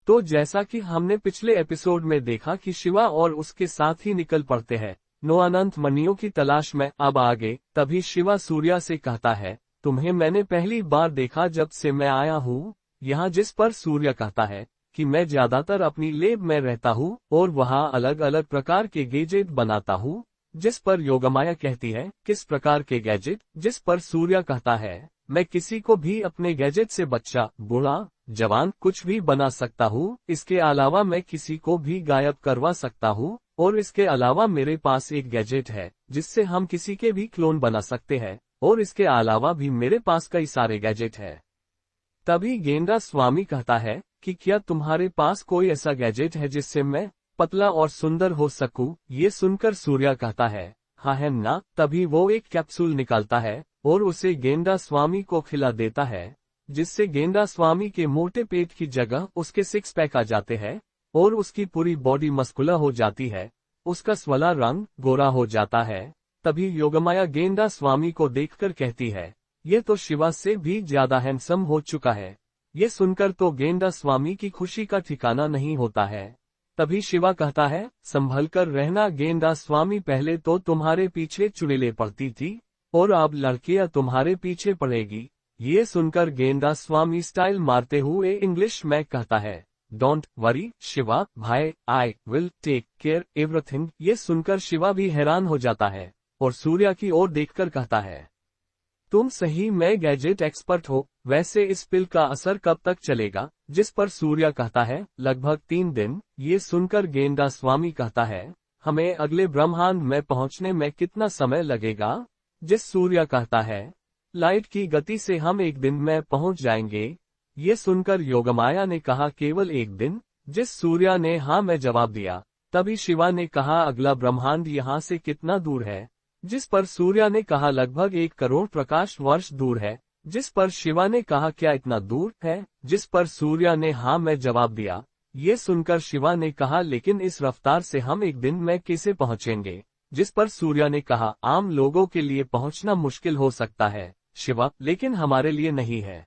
तो जैसा कि हमने पिछले एपिसोड में देखा कि शिवा और उसके साथ ही निकल पड़ते हैं नो अनंत मणियों की तलाश में। अब आगे तभी शिवा सूर्या से कहता है, तुम्हें मैंने पहली बार देखा जब से मैं आया हूँ यहाँ। जिस पर सूर्य कहता है कि मैं ज्यादातर अपनी लैब में रहता हूँ और वहाँ अलग अलग प्रकार के गैजेट बनाता हूँ। जिस पर योगमाया कहती है, किस प्रकार के गैजेट? जिस पर सूर्य कहता है, मैं किसी को भी अपने गैजेट से बच्चा, बूढ़ा, जवान कुछ भी बना सकता हूँ। इसके अलावा मैं किसी को भी गायब करवा सकता हूँ और इसके अलावा मेरे पास एक गैजेट है जिससे हम किसी के भी क्लोन बना सकते हैं और इसके अलावा भी मेरे पास कई सारे गैजेट है। तभी गेंडा स्वामी कहता है कि क्या तुम्हारे पास कोई ऐसा गैजेट है जिससे मैं पतला और सुंदर हो सकूं? ये सुनकर सूर्या कहता है, हाँ है ना। तभी वो एक कैप्सूल निकालता है और उसे गेंडा स्वामी को खिला देता है, जिससे गेंडा स्वामी के मोटे पेट की जगह उसके सिक्स पैक आ जाते हैं और उसकी पूरी बॉडी मस्कुलर हो जाती है। उसका स्वला रंग गोरा हो जाता है। तभी योगमाया गेंडा स्वामी को देखकर कहती है, ये तो शिवा से भी ज्यादा हैंडसम हो चुका है। ये सुनकर तो गेंडा स्वामी की खुशी का ठिकाना नहीं होता है। तभी शिवा कहता है, संभल कर रहना गेंडा स्वामी, पहले तो तुम्हारे पीछे चुड़ैलें पड़ती थी और अब लड़कियां तुम्हारे पीछे पड़ेगी। ये सुनकर गेंडा स्वामी स्टाइल मारते हुए इंग्लिश में कहता है, डोंट वरी शिवा भाई, I will take care everything. ये सुनकर शिवा भी हैरान हो जाता है और सूर्या की ओर देखकर कहता है, तुम सही में गैजेट एक्सपर्ट हो। वैसे इस पिल का असर कब तक चलेगा? जिस पर सूर्या कहता है, लगभग 3 दिन। ये सुनकर गेंडा स्वामी कहता है, हमें अगले ब्रह्मांड में पहुंचने में कितना समय लगेगा? जिस सूर्या कहता है, लाइट की गति से हम 1 दिन में पहुंच जाएंगे। ये सुनकर योगमाया ने कहा, केवल 1 दिन? जिस सूर्या ने हाँ में जवाब दिया। तभी शिवा ने कहा, अगला ब्रह्मांड यहाँ से कितना दूर है? जिस पर सूर्या ने कहा, लगभग 1 करोड़ प्रकाश वर्ष दूर है। जिस पर शिवा ने कहा, क्या इतना दूर है? जिस पर सूर्या ने हाँ में जवाब दिया। ये सुनकर शिवा ने कहा, लेकिन इस रफ्तार से हम 1 दिन में कैसे पहुंचेंगे? जिस पर सूर्या ने कहा, आम लोगों के लिए पहुंचना मुश्किल हो सकता है शिवा, लेकिन हमारे लिए नहीं है,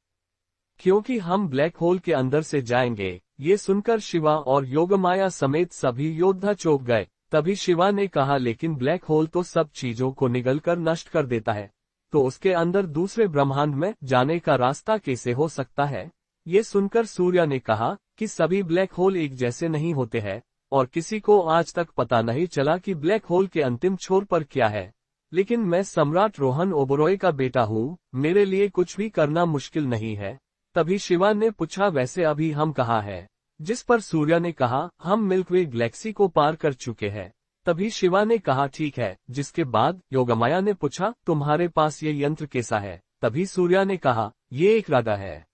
क्योंकि हम ब्लैक होल के अंदर से जाएंगे। ये सुनकर शिवा और योगमाया समेत सभी योद्धा चौंक गए। तभी शिवा ने कहा, लेकिन ब्लैक होल तो सब चीजों को निगलकर नष्ट कर देता है, तो उसके अंदर दूसरे ब्रह्मांड में जाने का रास्ता कैसे हो सकता है? ये सुनकर सूर्या ने कहा कि सभी ब्लैक होल एक जैसे नहीं होते हैं और किसी को आज तक पता नहीं चला कि ब्लैक होल के अंतिम छोर पर क्या है। लेकिन मैं सम्राट रोहन ओबरॉय का बेटा हूँ, मेरे लिए कुछ भी करना मुश्किल नहीं है। तभी शिवा ने पूछा, वैसे अभी हम कहाँ हैं? जिस पर सूर्या ने कहा, हम मिल्कवे गैलेक्सी को पार कर चुके हैं। तभी शिवा ने कहा, ठीक है। जिसके बाद योगमाया ने पूछा, तुम्हारे पास ये यंत्र कैसा है? तभी सूर्या ने कहा, ये एक राडा है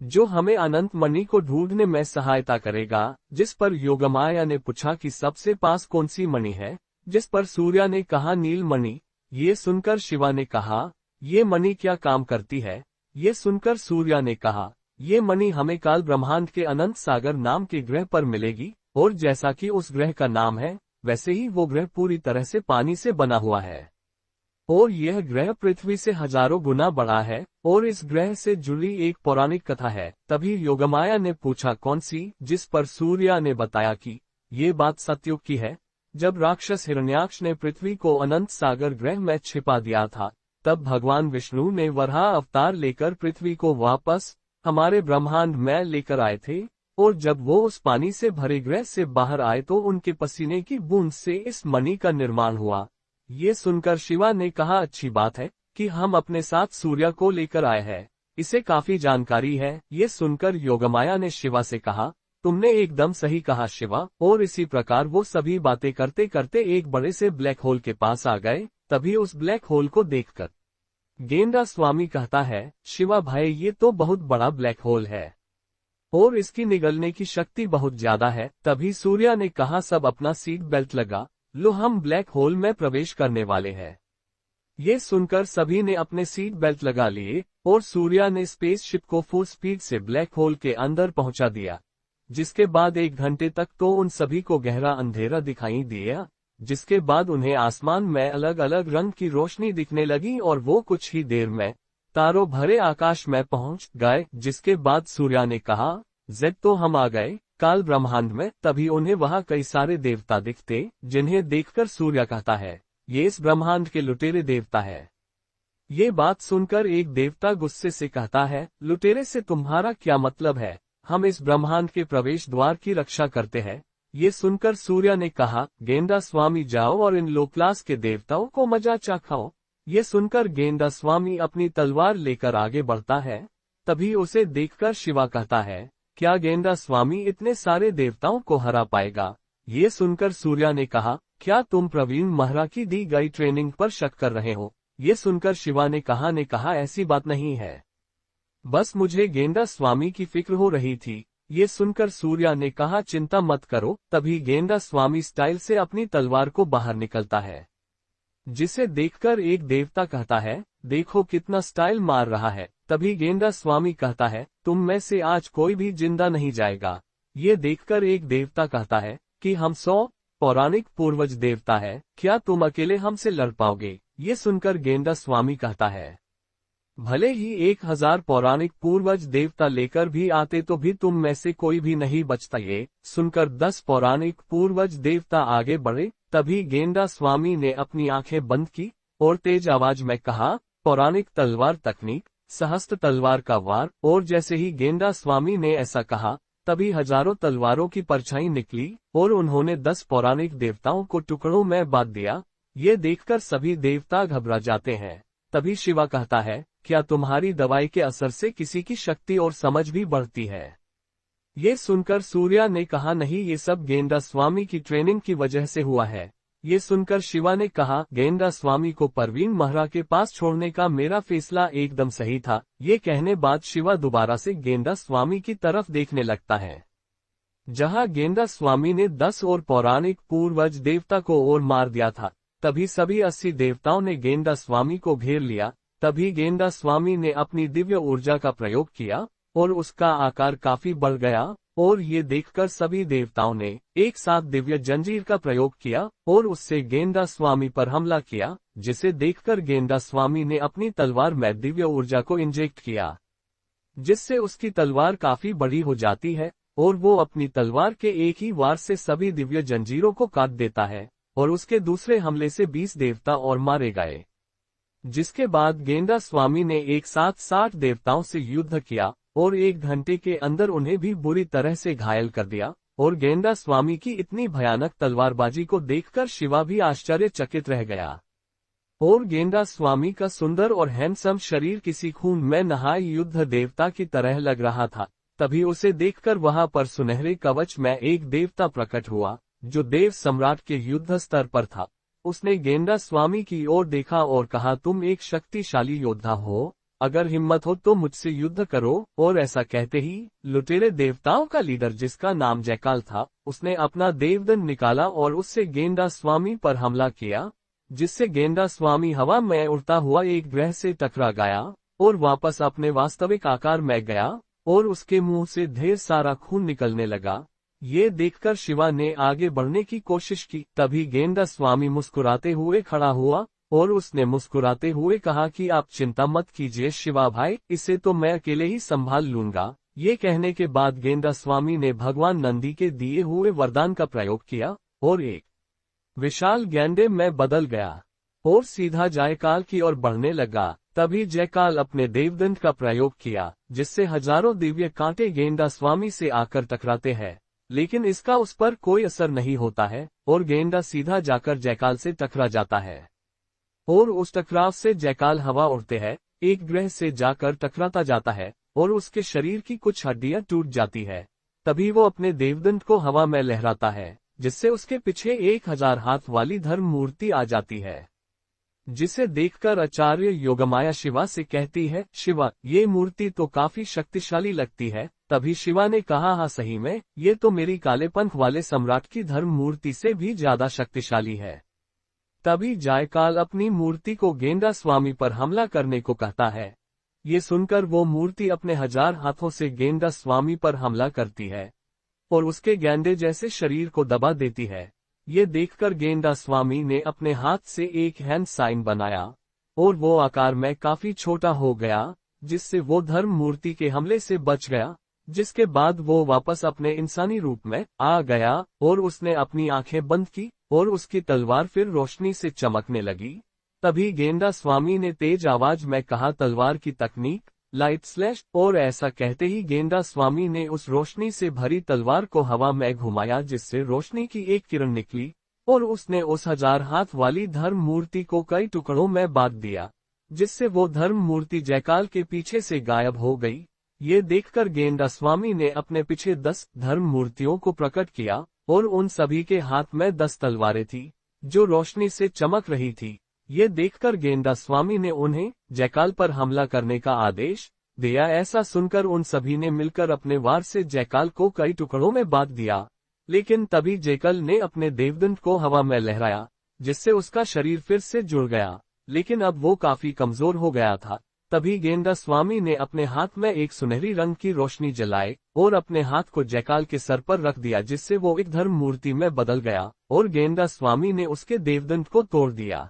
जो हमें अनंत मणि को ढूंढने में सहायता करेगा। जिस पर योगमाया ने पूछा कि सबसे पास कौन सी मणि है? जिस पर सूर्या ने कहा, नील मणि। ये सुनकर शिवा ने कहा, ये मणि क्या काम करती है? ये सुनकर सूर्या ने कहा, ये मणि हमें काल ब्रह्मांड के अनंत सागर नाम के ग्रह पर मिलेगी और जैसा कि उस ग्रह का नाम है, वैसे ही वो ग्रह पूरी तरह से पानी से बना हुआ है और यह ग्रह पृथ्वी से हजारों गुना बड़ा है और इस ग्रह से जुड़ी एक पौराणिक कथा है। तभी योगमाया ने पूछा, कौन सी? जिस पर सूर्या ने बताया कि ये बात सतयुग की है, जब राक्षस हिरण्याक्ष ने पृथ्वी को अनंत सागर ग्रह में छिपा दिया था। तब भगवान विष्णु ने वराह अवतार लेकर पृथ्वी को वापस हमारे ब्रह्मांड में लेकर आए थे और जब वो उस पानी से भरे ग्रह से बाहर आए तो उनके पसीने की बूंद से इस मणि का निर्माण हुआ। ये सुनकर शिवा ने कहा, अच्छी बात है कि हम अपने साथ सूर्या को लेकर आए हैं, इसे काफी जानकारी है। ये सुनकर योगमाया ने शिवा से कहा, तुमने एकदम सही कहा शिवा। और इसी प्रकार वो सभी बातें करते करते एक बड़े से ब्लैक होल के पास आ गए। तभी उस ब्लैक होल को देखकर गेंडा स्वामी कहता है, शिवा भाई, ये तो बहुत बड़ा ब्लैक होल है और इसकी निगलने की शक्ति बहुत ज्यादा है। तभी सूर्या ने कहा, सब अपना सीट बेल्ट लगा लो, हम ब्लैक होल में प्रवेश करने वाले हैं। ये सुनकर सभी ने अपने सीट बेल्ट लगा लिए और सूर्या ने स्पेसशिप को फुल स्पीड से ब्लैक होल के अंदर पहुंचा दिया। जिसके बाद 1 घंटे तक तो उन सभी को गहरा अंधेरा दिखाई दिया। जिसके बाद उन्हें आसमान में अलग अलग रंग की रोशनी दिखने लगी और वो कुछ ही देर में तारों भरे आकाश में पहुंच गए। जिसके बाद सूर्या ने कहा, जेड तो हम आ गए। काल ब्रह्मांड में। तभी उन्हें वहां कई सारे देवता दिखते, जिन्हें देखकर सूर्य कहता है, ये इस ब्रह्मांड के लुटेरे देवता है। ये बात सुनकर एक देवता गुस्से से कहता है, लुटेरे से तुम्हारा क्या मतलब है? हम इस ब्रह्मांड के प्रवेश द्वार की रक्षा करते हैं। ये सुनकर सूर्य ने कहा, गेंडा स्वामी जाओ और इन लो क्लास के देवताओं को मजा चखाओ। ये सुनकर गेंडा स्वामी अपनी तलवार लेकर आगे बढ़ता है। तभी उसे देखकर शिवा कहता है, क्या गेंडा स्वामी इतने सारे देवताओं को हरा पाएगा? ये सुनकर सूर्य ने कहा, क्या तुम प्रवीण महरा की दी गई ट्रेनिंग पर शक कर रहे हो? ये सुनकर शिवा ने कहा ऐसी बात नहीं है, बस मुझे गेंडा स्वामी की फिक्र हो रही थी। ये सुनकर सूर्य ने कहा, चिंता मत करो। तभी गेंडा स्वामी स्टाइल से अपनी तलवार को बाहर निकलता है, जिसे देखकर एक देवता कहता है, देखो कितना स्टाइल मार रहा है। तभी गेंडा स्वामी कहता है, तुम में से आज कोई भी जिंदा नहीं जाएगा। ये देखकर एक देवता कहता है कि हम 100 पौराणिक पूर्वज देवता है, क्या तुम अकेले हमसे लड़ पाओगे? ये सुनकर गेंडा स्वामी कहता है, भले ही 1000 पौराणिक पूर्वज देवता लेकर भी आते तो भी तुम में से कोई भी नहीं बचता। ये सुनकर 10 पौराणिक पूर्वज देवता आगे बढ़े। तभी गेंडा स्वामी ने अपनी आंखें बंद की और तेज आवाज में कहा, पौराणिक तलवार तकनीक, सहस्त्र तलवार का वार। और जैसे ही गेंडा स्वामी ने ऐसा कहा, तभी हजारों तलवारों की परछाई निकली और उन्होंने 10 पौराणिक देवताओं को टुकड़ों में बांट दिया। ये देखकर सभी देवता घबरा जाते हैं। तभी शिवा कहता है, क्या तुम्हारी दवाई के असर से किसी की शक्ति और समझ भी बढ़ती है? ये सुनकर सूर्य ने कहा, नहीं, ये सब गेंडा स्वामी की ट्रेनिंग की वजह से हुआ है। ये सुनकर शिवा ने कहा, गेंडा स्वामी को परवीन महरा के पास छोड़ने का मेरा फैसला एकदम सही था। ये कहने बाद शिवा दोबारा से गेंडा स्वामी की तरफ देखने लगता है, जहां गेंडा स्वामी ने 10 और पौराणिक पूर्वज देवता को और मार दिया था। तभी सभी 80 देवताओं ने गेंडा स्वामी को घेर लिया। तभी गेंडा स्वामी ने अपनी दिव्य ऊर्जा का प्रयोग किया और उसका आकार काफी बढ़ गया। और ये देखकर सभी देवताओं ने एक साथ दिव्य जंजीर का प्रयोग किया और उससे गेंडा स्वामी पर हमला किया, जिसे देखकर गेंडा स्वामी ने अपनी तलवार में दिव्य ऊर्जा को इंजेक्ट किया, जिससे उसकी तलवार काफी बड़ी हो जाती है और वो अपनी तलवार के एक ही वार से सभी दिव्य जंजीरों को काट देता है। और उसके दूसरे हमले से 20 देवता और मारे गए, जिसके बाद गेंडा स्वामी ने एक साथ 60 देवताओं से युद्ध किया और 1 घंटे के अंदर उन्हें भी बुरी तरह से घायल कर दिया। और गेंडा स्वामी की इतनी भयानक तलवारबाजी को देखकर शिवा भी आश्चर्यचकित रह गया। और गेंडा स्वामी का सुंदर और हैंडसम शरीर किसी खून में नहाए युद्ध देवता की तरह लग रहा था। तभी उसे देखकर वहां पर सुनहरे कवच में एक देवता प्रकट हुआ, जो देव सम्राट के युद्ध स्तर पर था। उसने गेंडा स्वामी की ओर देखा और कहा, तुम एक शक्तिशाली योद्धा हो, अगर हिम्मत हो तो मुझसे युद्ध करो। और ऐसा कहते ही लुटेरे देवताओं का लीडर, जिसका नाम जयकाल था, उसने अपना देवदंड निकाला और उससे गेंडा स्वामी पर हमला किया, जिससे गेंडा स्वामी हवा में उड़ता हुआ एक ग्रह से टकरा गया और वापस अपने वास्तविक आकार में गया और उसके मुंह से ढेर सारा खून निकलने लगा। ये देखकर शिवा ने आगे बढ़ने की कोशिश की। तभी गेंडा स्वामी मुस्कुराते हुए खड़ा हुआ और उसने मुस्कुराते हुए कहा कि आप चिंता मत कीजिए शिवा भाई, इसे तो मैं अकेले ही संभाल लूंगा। ये कहने के बाद गेंडा स्वामी ने भगवान नंदी के दिए हुए वरदान का प्रयोग किया और एक विशाल गैंडे में बदल गया और सीधा जयकाल की ओर बढ़ने लगा। तभी जयकाल अपने देवदंड का प्रयोग किया, जिससे हजारों दिव्य कांटे गेंडा स्वामी से आकर टकराते हैं, लेकिन इसका उस पर कोई असर नहीं होता है और गेंडा सीधा जाकर जयकाल से टकरा जाता है। और उस टकराव से जयकाल हवा उड़ते हैं, एक ग्रह से जाकर टकराता जाता है और उसके शरीर की कुछ हड्डियां टूट जाती है। तभी वो अपने देवदंड को हवा में लहराता है, जिससे उसके पीछे 1000 हाथ वाली धर्म मूर्ति आ जाती है, जिसे देखकर आचार्य योगमाया शिवा से कहती है, शिवा, ये मूर्ति तो काफी शक्तिशाली लगती है। तभी शिवा ने कहा, हाँ सही में, ये तो मेरी काले पंख वाले सम्राट की धर्म मूर्ति से भी ज्यादा शक्तिशाली है। तभी जयकाल अपनी मूर्ति को गेंडा स्वामी पर हमला करने को कहता है। ये सुनकर वो मूर्ति अपने 1000 हाथों से गेंडा स्वामी पर हमला करती है और उसके गेंडे जैसे शरीर को दबा देती है। ये देखकर गेंडा स्वामी ने अपने हाथ से एक हैंड साइन बनाया और वो आकार में काफी छोटा हो गया, जिससे वो धर्म मूर्ति के हमले से बच गया। जिसके बाद वो वापस अपने इंसानी रूप में आ गया और उसने अपनी आंखें बंद की और उसकी तलवार फिर रोशनी से चमकने लगी। तभी गेंडा स्वामी ने तेज आवाज में कहा, तलवार की तकनीक, लाइट स्लैश। और ऐसा कहते ही गेंडा स्वामी ने उस रोशनी से भरी तलवार को हवा में घुमाया, जिससे रोशनी की एक किरण निकली और उसने उस 1000 हाथ वाली धर्म मूर्ति को कई टुकड़ों में बांट दिया, जिससे वो धर्म मूर्ति जयकाल के पीछे से गायब हो गई। ये देखकर गेंडा स्वामी ने अपने पीछे 10 धर्म मूर्तियों को प्रकट किया और उन सभी के हाथ में 10 तलवारें थी, जो रोशनी से चमक रही थी। ये देखकर गेंडा स्वामी ने उन्हें जयकाल पर हमला करने का आदेश दिया। ऐसा सुनकर उन सभी ने मिलकर अपने वार से जयकाल को कई टुकड़ों में बांट दिया, लेकिन तभी जयकाल ने अपने देवदंड को हवा में लहराया, जिससे उसका शरीर फिर से जुड़ गया, लेकिन अब वो काफी कमजोर हो गया था। तभी गेंडा स्वामी ने अपने हाथ में एक सुनहरी रंग की रोशनी जलाई और अपने हाथ को जयकाल के सर पर रख दिया, जिससे वो एक धर्म मूर्ति में बदल गया और गेंडा स्वामी ने उसके देवदंड को तोड़ दिया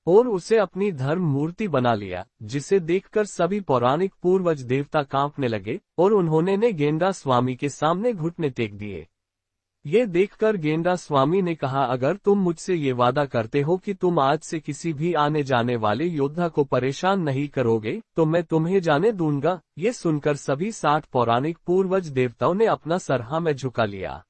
और उसे अपनी धर्म मूर्ति बना लिया, जिसे देखकर सभी पौराणिक पूर्वज देवता कांपने लगे और उन्होंने गेंडा स्वामी के सामने घुटने टेक दिए। ये देखकर गेंडा स्वामी ने कहा, अगर तुम मुझसे ये वादा करते हो कि तुम आज से किसी भी आने जाने वाले योद्धा को परेशान नहीं करोगे, तो मैं तुम्हें जाने दूंगा। ये सुनकर सभी 60 पौराणिक पूर्वज देवताओं ने अपना सर हाँ में झुका लिया।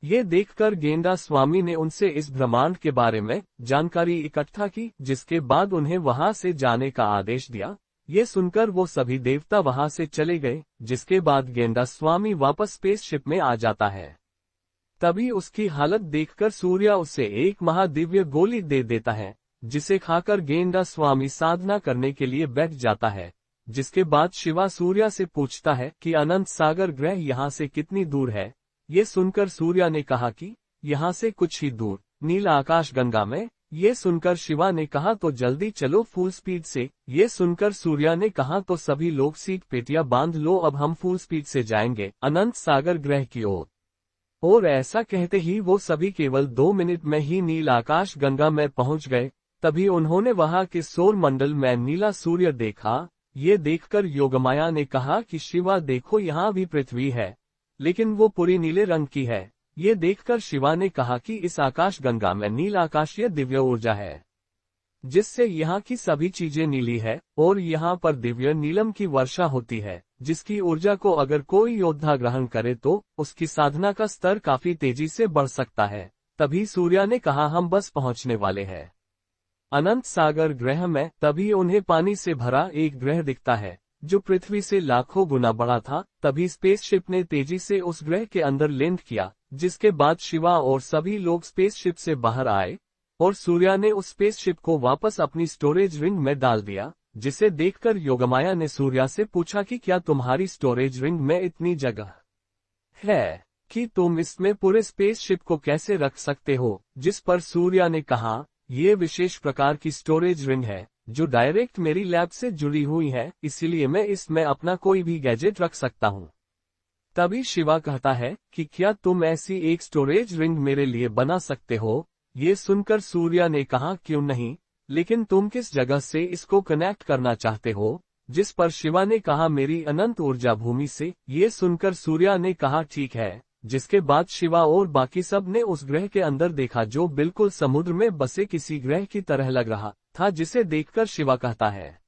ये देखकर गेंडा स्वामी ने उनसे इस ब्रह्मांड के बारे में जानकारी इकट्ठा की, जिसके बाद उन्हें वहां से जाने का आदेश दिया। ये सुनकर वो सभी देवता वहां से चले गए, जिसके बाद गेंडा स्वामी वापस स्पेसशिप में आ जाता है। तभी उसकी हालत देखकर सूर्या उसे एक महादिव्य गोली दे देता है, जिसे खाकर गेंडा स्वामी साधना करने के लिए बैठ जाता है। जिसके बाद शिवा सूर्या से पूछता है कि अनंत सागर ग्रह यहाँ से कितनी दूर है। ये सुनकर सूर्या ने कहा कि यहाँ से कुछ ही दूर, नीला आकाश गंगा में। ये सुनकर शिवा ने कहा, तो जल्दी चलो फुल स्पीड से। ये सुनकर सूर्या ने कहा, तो सभी लोग सीट पेटियां बांध लो, अब हम फुल स्पीड से जाएंगे अनंत सागर ग्रह की ओर। और ऐसा कहते ही वो सभी केवल 2 मिनट में ही नील आकाश गंगा में पहुंच गए। तभी उन्होंने वहां के सौर मंडल में नीला सूर्य देखा। ये देखकर योगमाया ने कहा कि शिवा देखो, यहाँ भी पृथ्वी है, लेकिन वो पूरी नीले रंग की है। ये देखकर शिवा ने कहा कि इस आकाश गंगा में नील आकाशीय दिव्य ऊर्जा है, जिससे यहाँ की सभी चीजें नीली है और यहाँ पर दिव्य नीलम की वर्षा होती है, जिसकी ऊर्जा को अगर कोई योद्धा ग्रहण करे तो उसकी साधना का स्तर काफी तेजी से बढ़ सकता है। तभी सूर्या ने कहा, हम बस पहुंचने वाले हैं अनंत सागर ग्रह में। तभी उन्हें पानी से भरा एक ग्रह दिखता है, जो पृथ्वी से लाखों गुना बड़ा था। तभी स्पेसशिप ने तेजी से उस ग्रह के अंदर लैंड किया, जिसके बाद शिवा और सभी लोग स्पेसशिप से बाहर आए और सूर्या ने उस स्पेसशिप को वापस अपनी स्टोरेज रिंग में डाल दिया। जिसे देखकर योगमाया ने सूर्या से पूछा कि क्या तुम्हारी स्टोरेज रिंग में इतनी जगह है कि तुम इसमें पूरे स्पेसशिप को कैसे रख सकते हो। जिस पर सूर्या ने कहा, ये विशेष प्रकार की स्टोरेज रिंग है जो डायरेक्ट मेरी लैब से जुड़ी हुई है, इसीलिए मैं इसमें अपना कोई भी गैजेट रख सकता हूँ। तभी शिवा कहता है कि क्या तुम ऐसी एक स्टोरेज रिंग मेरे लिए बना सकते हो। ये सुनकर सूर्या ने कहा, क्यों नहीं, लेकिन तुम किस जगह से इसको कनेक्ट करना चाहते हो। जिस पर शिवा ने कहा, मेरी अनंत ऊर्जा भूमि से। ये सुनकर सूर्या ने कहा, ठीक है। जिसके बाद शिवा और बाकी सब ने उस ग्रह के अंदर देखा, जो बिल्कुल समुद्र में बसे किसी ग्रह की तरह लग रहा था। जिसे देखकर शिवा कहता है,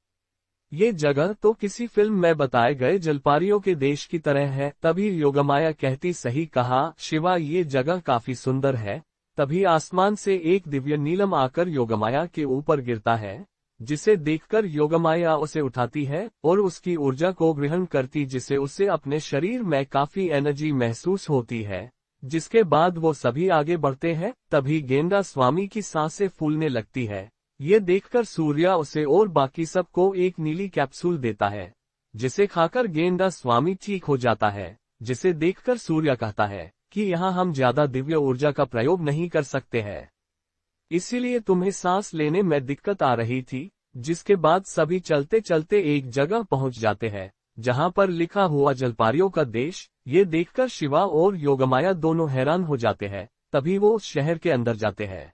ये जगह तो किसी फिल्म में बताए गए जलपरियों के देश की तरह है। तभी योगमाया कहती, सही कहा शिवा, ये जगह काफी सुंदर है। तभी आसमान से एक दिव्य नीलम आकर योगमाया के ऊपर गिरता है, जिसे देखकर योगमाया उसे उठाती है और उसकी ऊर्जा को ग्रहण करती, जिससे उसे अपने शरीर में काफी एनर्जी महसूस होती है। जिसके बाद वो सभी आगे बढ़ते हैं। तभी गेंडा स्वामी की सांसें फूलने लगती है। ये देखकर सूर्या उसे और बाकी सबको एक नीली कैप्सूल देता है, जिसे खाकर गेंडा स्वामी ठीक हो जाता है। जिसे देखकर सूर्या कहता है कि यहाँ हम ज्यादा दिव्य ऊर्जा का प्रयोग नहीं कर सकते हैं, इसीलिए तुम्हें सांस लेने में दिक्कत आ रही थी। जिसके बाद सभी चलते चलते एक जगह पहुंच जाते हैं, जहां पर लिखा हुआ जलपरियों का देश। ये देखकर शिवा और योगमाया दोनों हैरान हो जाते हैं। तभी वो उस शहर के अंदर जाते हैं।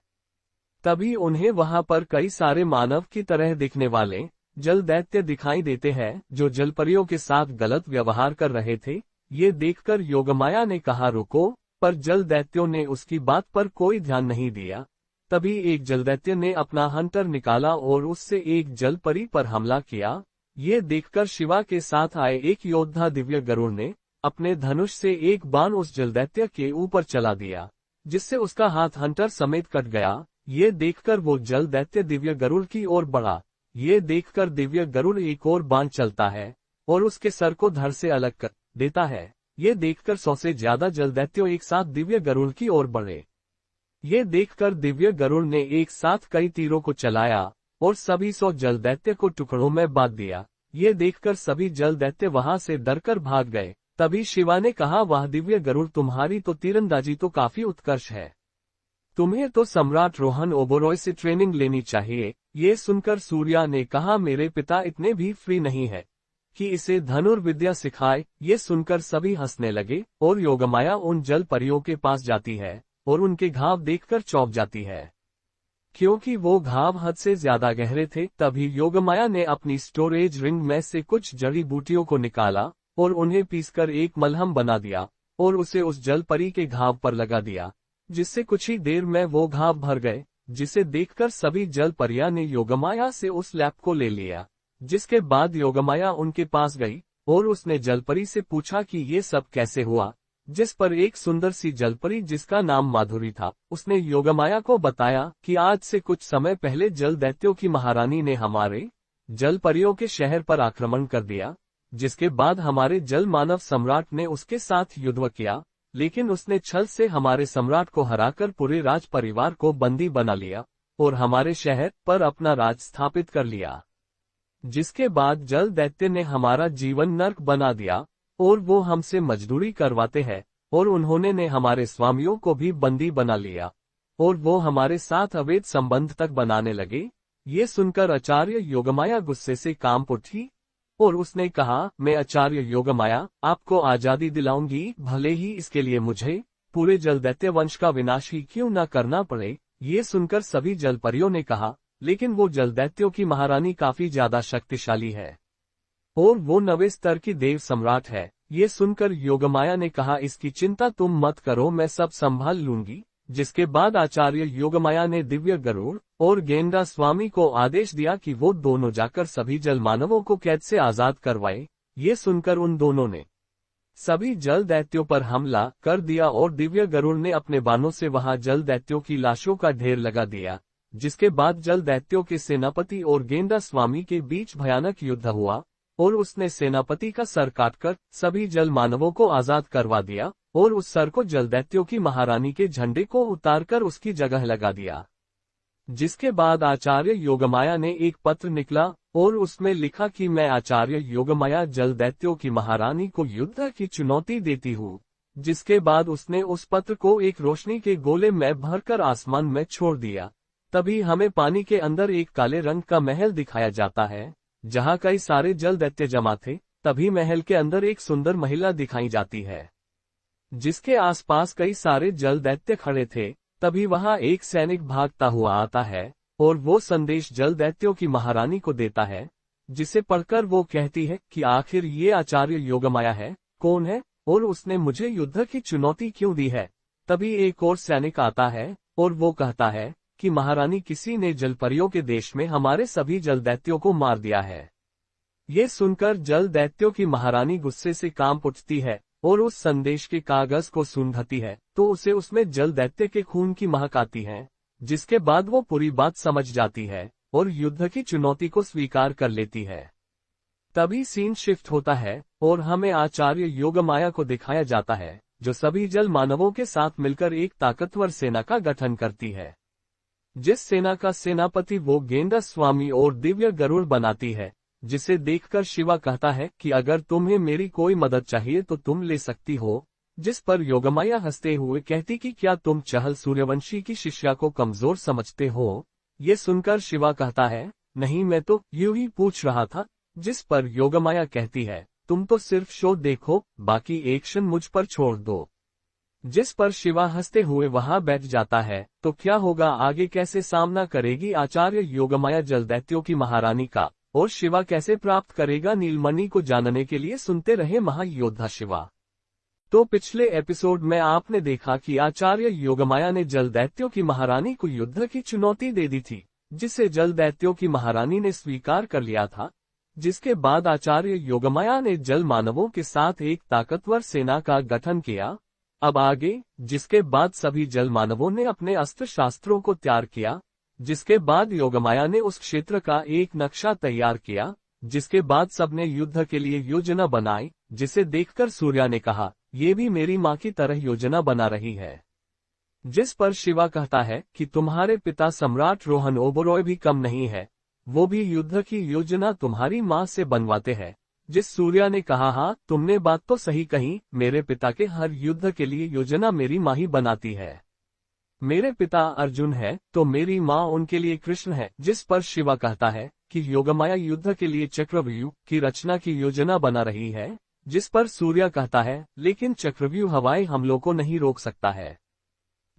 तभी उन्हें वहां पर कई सारे मानव की तरह दिखने वाले जल दैत्य दिखाई देते हैं, जो जलपरियों के साथ गलत व्यवहार कर रहे थे। ये देखकर योगमाया ने कहा रुको, पर जल दैत्यों ने उसकी बात पर कोई ध्यान नहीं दिया। तभी एक जल दैत्य ने अपना हंटर निकाला और उससे एक जल परी पर हमला किया। ये देखकर शिवा के साथ आए एक योद्धा दिव्य गरुड़ ने अपने धनुष से एक बाण उस जल दैत्य के ऊपर चला दिया, जिससे उसका हाथ हंटर समेत कट गया। ये देखकर वो जल दैत्य दिव्य गरुड़ की ओर बढ़ा। ये देखकर दिव्य गरुड़ एक और बाण चलता है और उसके सर को धड़ से अलग कर देता है। ये देखकर 100 से ज्यादा जल दैत्यों एक साथ दिव्य गरुड़ की ओर बढ़े। ये देखकर दिव्य गरुड़ ने एक साथ कई तीरों को चलाया और सभी 100 जल दैत्य को टुकड़ों में बांट दिया। ये देखकर सभी जल दैत्य वहां से डरकर भाग गए। तभी शिवा ने कहा वाह दिव्य गरुड़, तुम्हारी तो तीरंदाजी तो काफी उत्कर्ष है। तुम्हें तो सम्राट रोहन ओबेरॉय से ट्रेनिंग लेनी चाहिए। ये सुनकर सूर्या ने कहा मेरे पिता इतने भी फ्री नहीं है कि इसे धनुर्विद्या सिखाए। ये सुनकर सभी हंसने लगे और योगमाया उन जल परियों के पास जाती है और उनके घाव देखकर चौंक जाती है, क्योंकि वो घाव हद से ज्यादा गहरे थे। तभी योगमाया ने अपनी स्टोरेज रिंग में से कुछ जड़ी बूटियों को निकाला और उन्हें पीसकर एक मलहम बना दिया और उसे उस जल परी के घाव पर लगा दिया, जिससे कुछ ही देर में वो घाव भर गए। जिसे देखकर सभी जल परियां ने योगमाया से उस लैप को ले लिया। जिसके बाद योगमाया उनके पास गई और उसने जलपरी से पूछा कि ये सब कैसे हुआ। जिस पर एक सुंदर सी जलपरी जिसका नाम माधुरी था, उसने योगमाया को बताया कि आज से कुछ समय पहले जल दैत्यों की महारानी ने हमारे जल परियों के शहर पर आक्रमण कर दिया, जिसके बाद हमारे जल मानव सम्राट ने उसके साथ युद्ध किया, लेकिन उसने छल से हमारे सम्राट को हराकर पूरे राज परिवार को बंदी बना लिया और हमारे शहर पर अपना राज स्थापित कर लिया। जिसके बाद जल दैत्य ने हमारा जीवन नर्क बना दिया और वो हमसे मजदूरी करवाते हैं और उन्होंने ने हमारे स्वामियों को भी बंदी बना लिया और वो हमारे साथ अवैध संबंध तक बनाने लगे। ये सुनकर आचार्य योगमाया गुस्से से कांप उठी और उसने कहा मैं आचार्य योगमाया आपको आजादी दिलाऊंगी, भले ही इसके लिए मुझे पूरे जल दैत्य वंश का विनाश ही क्यों न करना पड़े। ये सुनकर सभी जलपरियों ने कहा लेकिन वो जल दैत्यों की महारानी काफी ज्यादा शक्तिशाली है और वो 9वें स्तर की देव सम्राट है। ये सुनकर योगमाया ने कहा इसकी चिंता तुम मत करो, मैं सब संभाल लूंगी। जिसके बाद आचार्य योगमाया ने दिव्य गरुड़ और गेंडा स्वामी को आदेश दिया कि वो दोनों जाकर सभी जल मानवों को कैद से आजाद करवाए। ये सुनकर उन दोनों ने सभी जल दैत्यों पर हमला कर दिया और दिव्य गरुड़ ने अपने बाणों से वहां जल दैत्यों की लाशों का ढेर लगा दिया। जिसके बाद जल दैत्यों के सेनापति और गेंडा स्वामी के बीच भयानक युद्ध हुआ और उसने सेनापति का सर काटकर सभी जल मानवों को आजाद करवा दिया और उस सर को जल दैत्यों की महारानी के झंडे को उतारकर उसकी जगह लगा दिया। जिसके बाद आचार्य योगमाया ने एक पत्र निकला और उसमें लिखा कि मैं आचार्य योगमाया जल दैत्यों की महारानी को युद्ध की चुनौती देती हूँ। जिसके बाद उसने उस पत्र को एक रोशनी के गोले में भरकर आसमान में छोड़ दिया। तभी हमें पानी के अंदर एक काले रंग का महल दिखाया जाता है जहाँ कई सारे जल दैत्य जमा थे। तभी महल के अंदर एक सुंदर महिला दिखाई जाती है जिसके आसपास कई सारे जल दैत्य खड़े थे। तभी वहां एक सैनिक भागता हुआ आता है और वो संदेश जल दैत्यों की महारानी को देता है, जिसे पढ़कर वो कहती है कि आखिर ये आचार्य योगमाया है कौन है और उसने मुझे युद्ध की चुनौती क्यों दी है। तभी एक और सैनिक आता है और वो कहता है कि महारानी किसी ने जलपरियों के देश में हमारे सभी जल दैत्यों को मार दिया है। ये सुनकर जल दैत्यों की महारानी गुस्से से कांप उठती है और उस संदेश के कागज को सूंघती है तो उसे उसमें जल दैत्य के खून की महक आती है। जिसके बाद वो पूरी बात समझ जाती है और युद्ध की चुनौती को स्वीकार कर लेती है। तभी सीन शिफ्ट होता है और हमें आचार्य योगमाया को दिखाया जाता है जो सभी जल मानवों के साथ मिलकर एक ताकतवर सेना का गठन करती है। जिस सेना का सेनापति वो गेंडा स्वामी और दिव्य गरुड़ बनाती है। जिसे देखकर शिवा कहता है कि अगर तुम्हें मेरी कोई मदद चाहिए तो तुम ले सकती हो। जिस पर योगमाया हंसते हुए कहती कि क्या तुम चहल सूर्यवंशी की शिष्या को कमजोर समझते हो। ये सुनकर शिवा कहता है नहीं, मैं तो यूं ही पूछ रहा था। जिस पर योगमाया कहती है तुम तो सिर्फ शो देखो, बाकी एक्शन मुझ पर छोड़ दो। जिस पर शिवा हंसते हुए वहां बैठ जाता है। तो क्या होगा आगे, कैसे सामना करेगी आचार्य योगमाया जल दैत्यों की महारानी का और शिवा कैसे प्राप्त करेगा नीलमणि को जानने के लिए सुनते रहे महायोद्धा शिवा। तो पिछले एपिसोड में आपने देखा कि आचार्य योगमाया ने जल दैत्यों की महारानी को युद्ध की चुनौती दे दी थी, जिसे जल दैत्यों की महारानी ने स्वीकार कर लिया था। जिसके बाद आचार्य योगमाया ने जल मानवों के साथ एक ताकतवर सेना का गठन किया। अब आगे, जिसके बाद सभी जल मानवों ने अपने अस्त्र शास्त्रों को तैयार किया। जिसके बाद योगमाया ने उस क्षेत्र का एक नक्शा तैयार किया। जिसके बाद सबने युद्ध के लिए योजना बनाई, जिसे देखकर सूर्या ने कहा, ये भी मेरी माँ की तरह योजना बना रही है। जिस पर शिवा कहता है कि तुम्हारे पिता सम्राट रोहन ओबरॉय भी कम नहीं है, वो भी युद्ध की योजना तुम्हारी माँ से बनवाते हैं। जिस सूर्या ने कहा, हाँ तुमने बात तो सही कही, मेरे पिता के हर युद्ध के लिए योजना मेरी माँ ही बनाती है। मेरे पिता अर्जुन है तो मेरी माँ उनके लिए कृष्ण है। जिस पर शिवा कहता है कि योगमाया युद्ध के लिए चक्रव्यूह की रचना की योजना बना रही है। जिस पर सूर्या कहता है, लेकिन चक्रव्यूह हवाई हमलों को नहीं रोक सकता है।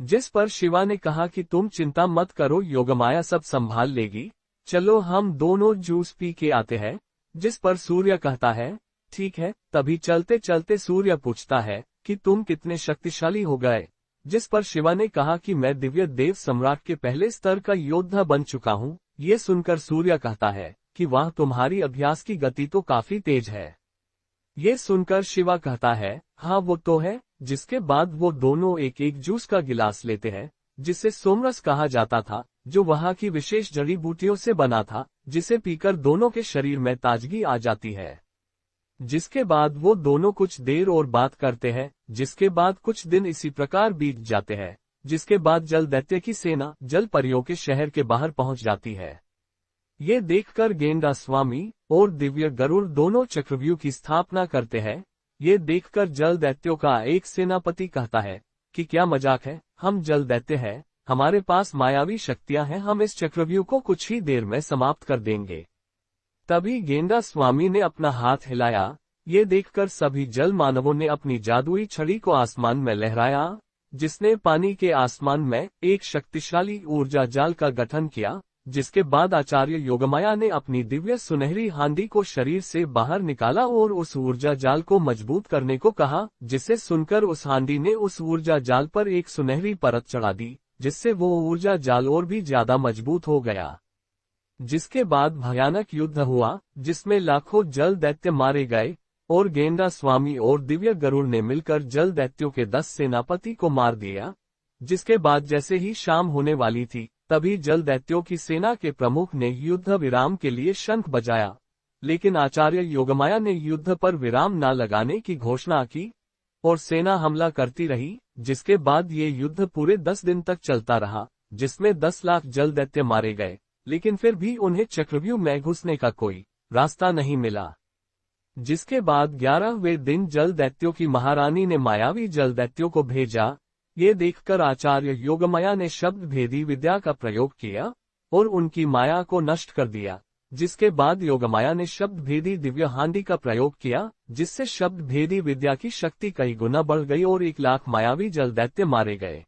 जिस पर शिवा ने कहा कि तुम चिंता मत करो, योगमाया सब संभाल लेगी, चलो हम दोनों जूस पी के आते हैं। जिस पर सूर्य कहता है, ठीक है। तभी चलते चलते सूर्य पूछता है कि तुम कितने शक्तिशाली हो गए। जिस पर शिवा ने कहा कि मैं दिव्य देव सम्राट के पहले स्तर का योद्धा बन चुका हूँ। ये सुनकर सूर्य कहता है कि वाह, तुम्हारी अभ्यास की गति तो काफी तेज है। ये सुनकर शिवा कहता है, हाँ वो तो है। जिसके बाद वो दोनों एक एक जूस का गिलास लेते हैं, जिसे सोमरस कहा जाता था, जो वहाँ की विशेष जड़ी बूटियों से बना था, जिसे पीकर दोनों के शरीर में ताजगी आ जाती है। जिसके बाद वो दोनों कुछ देर और बात करते हैं। जिसके बाद कुछ दिन इसी प्रकार बीत जाते हैं। जिसके बाद जल दैत्य की सेना जल परियों के शहर के बाहर पहुंच जाती है। ये देखकर गेंडा स्वामी और दिव्य गरुड़ दोनों चक्रव्यूह की स्थापना करते हैं। ये देखकर जल दैत्यों का एक सेनापति कहता है कि क्या मजाक है, हम जल दैत्य हैं, हमारे पास मायावी शक्तियां हैं, हम इस चक्रव्यूह को कुछ ही देर में समाप्त कर देंगे। तभी गेंडा स्वामी ने अपना हाथ हिलाया। ये देखकर सभी जल मानवों ने अपनी जादुई छड़ी को आसमान में लहराया, जिसने पानी के आसमान में एक शक्तिशाली ऊर्जा जाल का गठन किया। जिसके बाद आचार्य योगमाया ने अपनी दिव्य सुनहरी हांडी को शरीर से बाहर निकाला और उस ऊर्जा जाल को मजबूत करने को कहा। जिसे सुनकर उस हांडी ने उस ऊर्जा जाल पर एक सुनहरी परत चढ़ा दी, जिससे वो ऊर्जा जाल और भी ज्यादा मजबूत हो गया। जिसके बाद भयानक युद्ध हुआ, जिसमें लाखों जल दैत्य मारे गए और गेंडा स्वामी और दिव्य गरुड़ ने मिलकर जल दैत्यों के 10 सेनापति को मार दिया। जिसके बाद जैसे ही शाम होने वाली थी, तभी जल दैत्यों की सेना के प्रमुख ने युद्ध विराम के लिए शंख बजाया, लेकिन आचार्य योगमाया ने युद्ध पर विराम न लगाने की घोषणा की और सेना हमला करती रही। जिसके बाद ये युद्ध पूरे 10 दिन तक चलता रहा, जिसमें 10 लाख जल दैत्य मारे गए, लेकिन फिर भी उन्हें चक्रव्यूह में घुसने का कोई रास्ता नहीं मिला। जिसके बाद 11वें दिन जल दैत्यों की महारानी ने मायावी जल दैत्यों को भेजा। ये देखकर आचार्य योगमाया ने शब्द भेदी विद्या का प्रयोग किया और उनकी माया को नष्ट कर दिया। जिसके बाद योगमाया ने शब्द भेदी दिव्य हांडी का प्रयोग किया, जिससे शब्द भेदी विद्या की शक्ति कई गुना बढ़ गई और 1 लाख मायावी जल दैत्य मारे गए।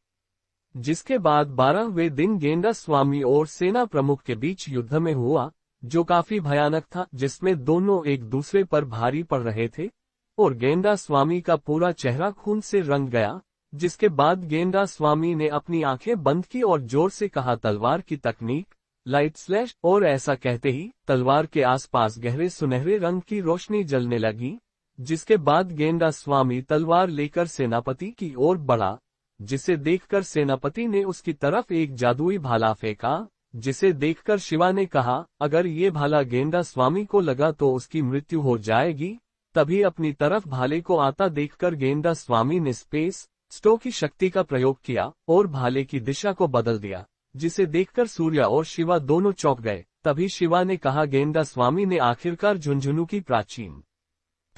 जिसके बाद 12वें दिन गेंडा स्वामी और सेना प्रमुख के बीच युद्ध में हुआ, जो काफी भयानक था, जिसमें दोनों एक दूसरे पर भारी पड़ रहे थे और गेंडा स्वामी का पूरा चेहरा खून से रंग गया। जिसके बाद गेंडा स्वामी ने अपनी आंखें बंद की और जोर से कहा, तलवार की तकनीक, लाइट स्लैश, और ऐसा कहते ही तलवार के आसपास गहरे सुनहरे रंग की रोशनी जलने लगी। जिसके बाद गेंडा स्वामी तलवार लेकर सेनापति की ओर बढ़ा, जिसे देखकर सेनापति ने उसकी तरफ एक जादुई भाला फेंका। जिसे देखकर शिवा ने कहा, अगर ये भाला गेंडा स्वामी को लगा तो उसकी मृत्यु हो जाएगी। तभी अपनी तरफ भाले को आता देखकर गेंडा स्वामी ने स्पेस स्टो की शक्ति का प्रयोग किया और भाले की दिशा को बदल दिया, जिसे देखकर सूर्य और शिवा दोनों चौंक गए। तभी शिवा ने कहा, गेंडा स्वामी ने आखिरकार झुंझुनू की प्राचीन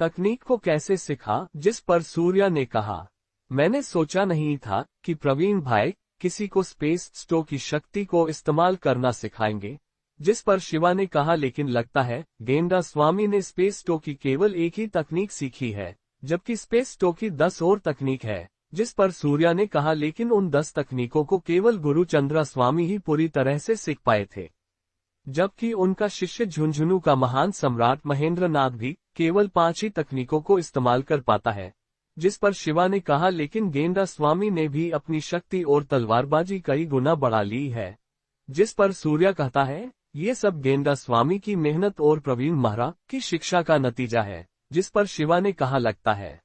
तकनीक को कैसे सीखा। जिस पर सूर्य ने कहा, मैंने सोचा नहीं था कि प्रवीण भाई किसी को स्पेस स्टो की शक्ति को इस्तेमाल करना सिखाएंगे। जिस पर शिवा ने कहा, लेकिन लगता है गेंडा स्वामी ने स्पेस स्टो की केवल एक ही तकनीक सीखी है, जबकि स्पेस स्टो की 10 और तकनीक है। जिस पर सूर्या ने कहा, लेकिन उन 10 तकनीकों को केवल गुरु चंद्रा स्वामी ही पूरी तरह से सीख पाए थे, जबकि उनका शिष्य झुंझुनू का महान सम्राट महेंद्र नाथ भी केवल 5 ही तकनीकों को इस्तेमाल कर पाता है। जिस पर शिवा ने कहा लेकिन गेंडा स्वामी ने भी अपनी शक्ति और तलवारबाजी कई गुना बढ़ा ली है। जिस पर सूर्या कहता है ये सब गेंडा स्वामी की मेहनत और प्रवीण महाराज की शिक्षा का नतीजा है। जिस पर शिवा ने कहा लगता है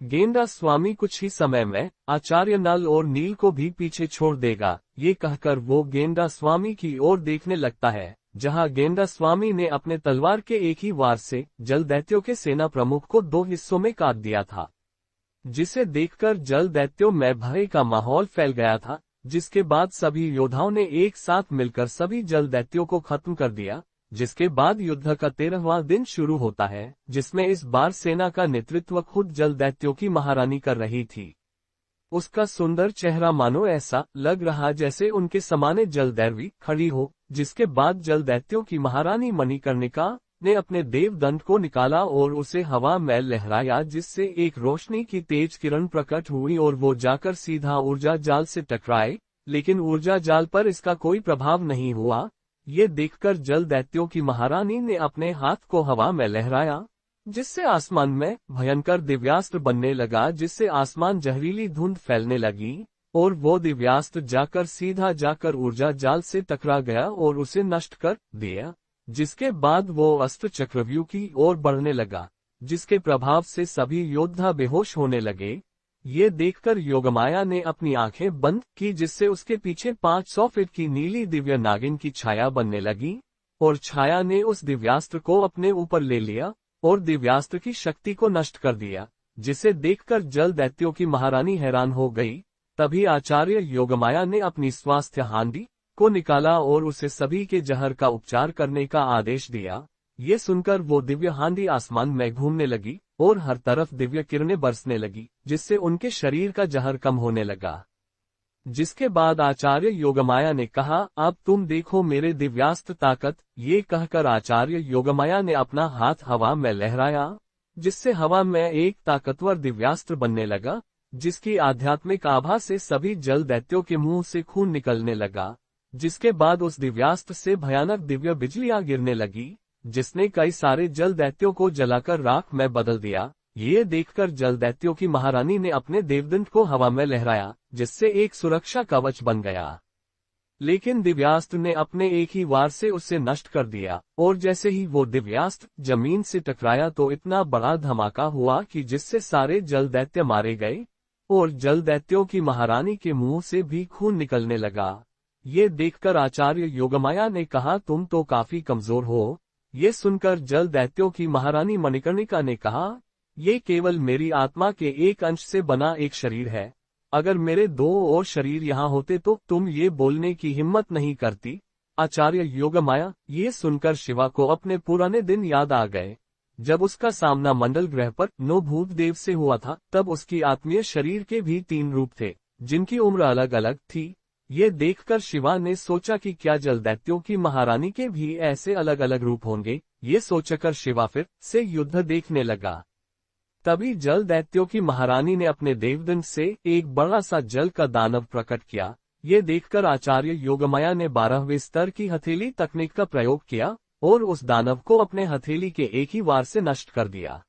गेंडा स्वामी कुछ ही समय में आचार्य नल और नील को भी पीछे छोड़ देगा। ये कहकर वो गेंडा स्वामी की ओर देखने लगता है, जहां गेंडा स्वामी ने अपने तलवार के एक ही वार से जल दैत्यों के सेना प्रमुख को 2 हिस्सों में काट दिया था, जिसे देखकर जल दैत्यों में भय का माहौल फैल गया था। जिसके बाद सभी योद्धाओं ने एक साथ मिलकर सभी जल दैत्यों को खत्म कर दिया। जिसके बाद युद्ध का 13वां दिन शुरू होता है, जिसमें इस बार सेना का नेतृत्व खुद जल दैत्यों की महारानी कर रही थी। उसका सुंदर चेहरा मानो ऐसा लग रहा जैसे उनके समाने जल दैवी खड़ी हो। जिसके बाद जल दैत्यों की महारानी मणिकर्णिका ने अपने देवदंड को निकाला और उसे हवा में लहराया, जिससे एक रोशनी की तेज किरण प्रकट हुई और वो जाकर सीधा ऊर्जा जाल से टकराए, लेकिन ऊर्जा जाल पर इसका कोई प्रभाव नहीं हुआ। ये देखकर जल दैत्यों की महारानी ने अपने हाथ को हवा में लहराया, जिससे आसमान में भयंकर दिव्यास्त्र बनने लगा, जिससे आसमान जहरीली धुंध फैलने लगी और वो दिव्यास्त्र सीधा जाकर ऊर्जा जाल से टकरा गया और उसे नष्ट कर दिया। जिसके बाद वो अस्त्र चक्रव्यूह की ओर बढ़ने लगा, जिसके प्रभाव से सभी योद्धा बेहोश होने लगे। ये देखकर योगमाया ने अपनी आंखें बंद की, जिससे उसके पीछे 500 फीट की नीली दिव्य नागिन की छाया बनने लगी और छाया ने उस दिव्यास्त्र को अपने ऊपर ले लिया और दिव्यास्त्र की शक्ति को नष्ट कर दिया। जिसे देखकर जल दैत्यों की महारानी हैरान हो गई। तभी आचार्य योगमाया ने अपनी स्वास्थ्य हांडी को निकाला और उसे सभी के जहर का उपचार करने का आदेश दिया। ये सुनकर वो दिव्य हांडी आसमान में घूमने लगी और हर तरफ दिव्य किरणें बरसने लगी, जिससे उनके शरीर का जहर कम होने लगा। जिसके बाद आचार्य योगमाया ने कहा, अब तुम देखो मेरे दिव्यास्त्र ताकत। ये कहकर आचार्य योगमाया ने अपना हाथ हवा में लहराया, जिससे हवा में एक ताकतवर दिव्यास्त्र बनने लगा, जिसकी आध्यात्मिक आभा से सभी जल दैत्यों के मुंह से खून निकलने लगा। जिसके बाद उस दिव्यास्त्र से भयानक दिव्य बिजलियां गिरने लगी, जिसने कई सारे जल दैत्यों को जलाकर राख में बदल दिया। ये देखकर जल दैत्यों की महारानी ने अपने देवदंड को हवा में लहराया, जिससे एक सुरक्षा कवच बन गया। लेकिन दिव्यास्त्र ने अपने एक ही वार से उसे नष्ट कर दिया और जैसे ही वो दिव्यास्त्र जमीन से टकराया तो इतना बड़ा धमाका हुआ कि जिससे सारे जल दैत्य मारे गए और जल दैत्यों की महारानी के मुंह से भी खून निकलने लगा। ये देखकर आचार्य योगमाया ने कहा, तुम तो काफी कमजोर हो। ये सुनकर जल दैत्यों की महारानी मणिकर्णिका ने कहा, ये केवल मेरी आत्मा के एक अंश से बना एक शरीर है। अगर मेरे 2 और शरीर यहाँ होते तो तुम ये बोलने की हिम्मत नहीं करती। आचार्य योगमाया। ये सुनकर शिवा को अपने पुराने दिन याद आ गए, जब उसका सामना मंडल ग्रह पर नौभूत देव से हुआ था। तब उसकी आत्मीय शरीर के भी 3 रूप थे, जिनकी उम्र अलग अलग थी। ये देखकर शिवा ने सोचा कि क्या जल दैत्यों की महारानी के भी ऐसे अलग अलग रूप होंगे। ये सोचकर शिवा फिर से युद्ध देखने लगा। तभी जल दैत्यों की महारानी ने अपने देवदंड से एक बड़ा सा जल का दानव प्रकट किया। ये देखकर आचार्य योगमाया ने 12वें स्तर की हथेली तकनीक का प्रयोग किया और उस दानव को अपने हथेली के एक ही वार से नष्ट कर दिया।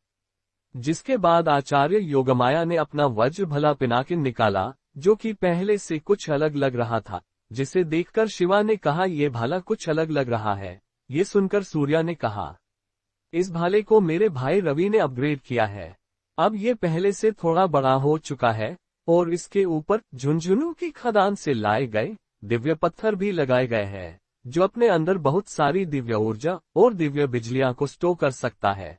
जिसके बाद आचार्य योगमाया ने अपना वज्र भला पिनाकिन निकाला, जो कि पहले से कुछ अलग लग रहा था। जिसे देखकर शिवा ने कहा, ये भाला कुछ अलग लग रहा है। ये सुनकर सूर्या ने कहा, इस भाले को मेरे भाई रवि ने अपग्रेड किया है। अब ये पहले से थोड़ा बड़ा हो चुका है और इसके ऊपर झुंझुनू की खदान से लाए गए दिव्य पत्थर भी लगाए गए हैं, जो अपने अंदर बहुत सारी दिव्य ऊर्जा और दिव्य बिजलियां को स्टोर कर सकता है।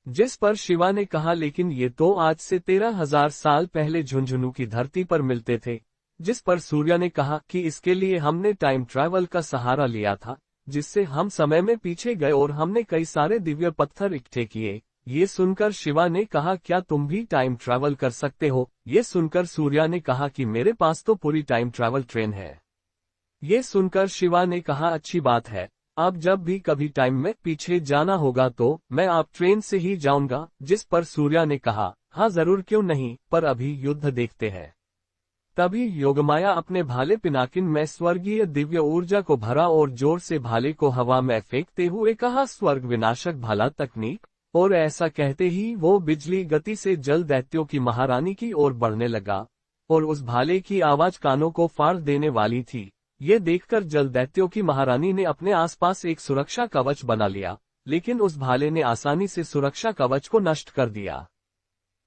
जिस पर शिवा ने कहा, लेकिन ये तो आज से 13,000 साल पहले झुंझुनू की धरती पर मिलते थे। जिस पर सूर्या ने कहा कि इसके लिए हमने टाइम ट्रैवल का सहारा लिया था, जिससे हम समय में पीछे गए और हमने कई सारे दिव्य पत्थर इकट्ठे किए। ये सुनकर शिवा ने कहा, क्या तुम भी टाइम ट्रैवल कर सकते हो? ये सुनकर सूर्या ने कहा कि मेरे पास तो पूरी टाइम ट्रैवल ट्रेन है। ये सुनकर शिवा ने कहा, अच्छी बात है। अब जब भी कभी टाइम में पीछे जाना होगा तो मैं आप ट्रेन से ही जाऊंगा। जिस पर सूर्या ने कहा, हाँ जरूर, क्यों नहीं, पर अभी युद्ध देखते हैं। तभी योगमाया अपने भाले पिनाकिन में स्वर्गीय दिव्य ऊर्जा को भरा और जोर से भाले को हवा में फेंकते हुए कहा, स्वर्ग विनाशक भाला तकनीक और ऐसा कहते ही वो बिजली गति से जल दैत्यों की महारानी की ओर बढ़ने लगा, और उस भाले की आवाज कानों को फाड़ देने वाली थी। ये देखकर जल दैत्यों की महारानी ने अपने आसपास एक सुरक्षा कवच बना लिया, लेकिन उस भाले ने आसानी से सुरक्षा कवच को नष्ट कर दिया,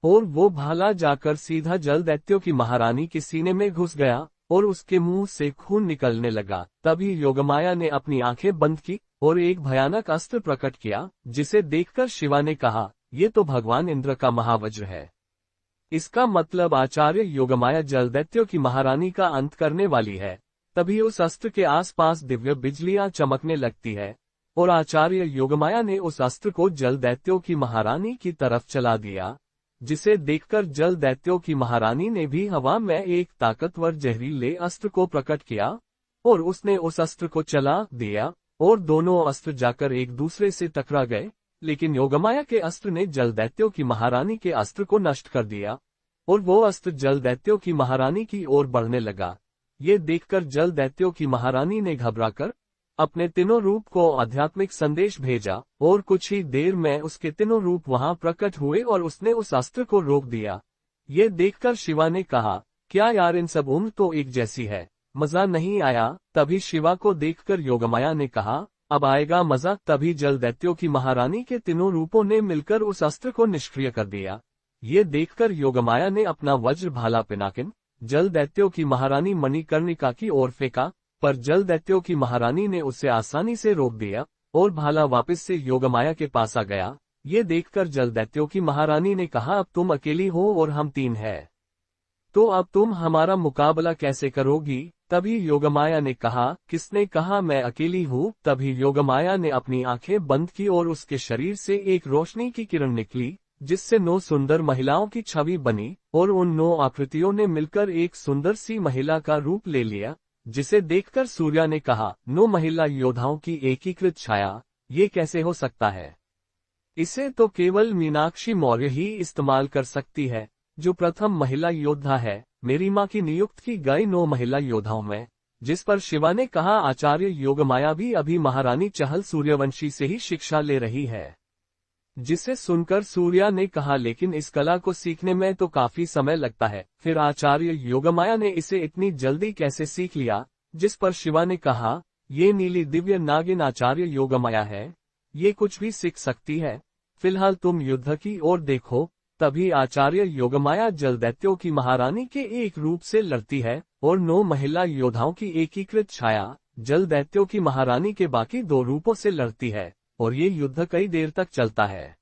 और वो भाला जाकर सीधा जल दैत्यों की महारानी के सीने में घुस गया और उसके मुंह से खून निकलने लगा। तभी योगमाया ने अपनी आंखें बंद की और एक भयानक अस्त्र प्रकट किया, जिसे देखकर शिवा ने कहा, ये तो भगवान इंद्र का महावज्र है। इसका मतलब आचार्य योगमाया जल दैत्यों की महारानी का अंत करने वाली है। तभी उस अस्त्र के आसपास दिव्य बिजलियां चमकने लगती है, और आचार्य योगमाया ने उस अस्त्र को जल दैत्यों की महारानी की तरफ चला दिया, जिसे देखकर जल दैत्यों की महारानी ने भी हवा में एक ताकतवर जहरीले अस्त्र को प्रकट किया, और उसने उस अस्त्र को चला दिया, और दोनों अस्त्र जाकर एक दूसरे से टकरा गए। लेकिन योगमाया के अस्त्र ने जल दैत्यों की महारानी के अस्त्र को नष्ट कर दिया, और वो अस्त्र जल दैत्यों की महारानी की ओर बढ़ने लगा। ये देखकर जल दैत्यों की महारानी ने घबराकर अपने तीनों रूप को आध्यात्मिक संदेश भेजा, और कुछ ही देर में उसके तीनों रूप वहां प्रकट हुए और उसने उस अस्त्र को रोक दिया। ये देखकर शिवा ने कहा, क्या यार, इन सब उम्र तो एक जैसी है, मजा नहीं आया। तभी शिवा को देखकर योगमाया ने कहा, अब आएगा मजा। तभी जल दैत्यों की महारानी के तीनों रूपों ने मिलकर उस अस्त्र को निष्क्रिय कर दिया। ये देखकर योगमाया ने अपना वज्र भाला पिनाकिन जल दैत्यों की महारानी मणिकर्णिका की ओर फेंका, पर जल दैत्यों की महारानी ने उसे आसानी से रोक दिया, और भाला वापस से योगमाया के पास आ गया। ये देखकर जल दैत्यों की महारानी ने कहा, अब तुम अकेली हो और हम तीन हैं, तो अब तुम हमारा मुकाबला कैसे करोगी? तभी योगमाया ने कहा, किसने कहा मैं अकेली हूँ? तभी योगमाया ने अपनी आंखें बंद की और उसके शरीर से एक रोशनी की किरण निकली, जिससे 9 सुंदर महिलाओं की छवि बनी, और उन 9 आकृतियों ने मिलकर एक सुंदर सी महिला का रूप ले लिया, जिसे देखकर सूर्या ने कहा, 9 महिला योद्धाओं की एकीकृत छाया, ये कैसे हो सकता है? इसे तो केवल मीनाक्षी मौर्य ही इस्तेमाल कर सकती है, जो प्रथम महिला योद्धा है। मेरी माँ की नियुक्त की गई 9 महिला योद्धाओं में। जिस पर शिवा ने कहा, आचार्य योगमाया भी अभी महारानी चहल सूर्यवंशी से ही शिक्षा ले रही है। जिसे सुनकर सूर्या ने कहा, लेकिन इस कला को सीखने में तो काफी समय लगता है, फिर आचार्य योगमाया ने इसे इतनी जल्दी कैसे सीख लिया? जिस पर शिवा ने कहा, ये नीली दिव्य नागिन आचार्य योगमाया है, ये कुछ भी सीख सकती है। फिलहाल तुम युद्ध की ओर देखो। तभी आचार्य योगमाया जल दैत्यों की महारानी के एक रूप से लड़ती है, और 9 महिला योद्धाओं की एकीकृत छाया जल दैत्यों की महारानी के बाकी 2 रूपों से लड़ती है, और ये युद्ध कई देर तक चलता है।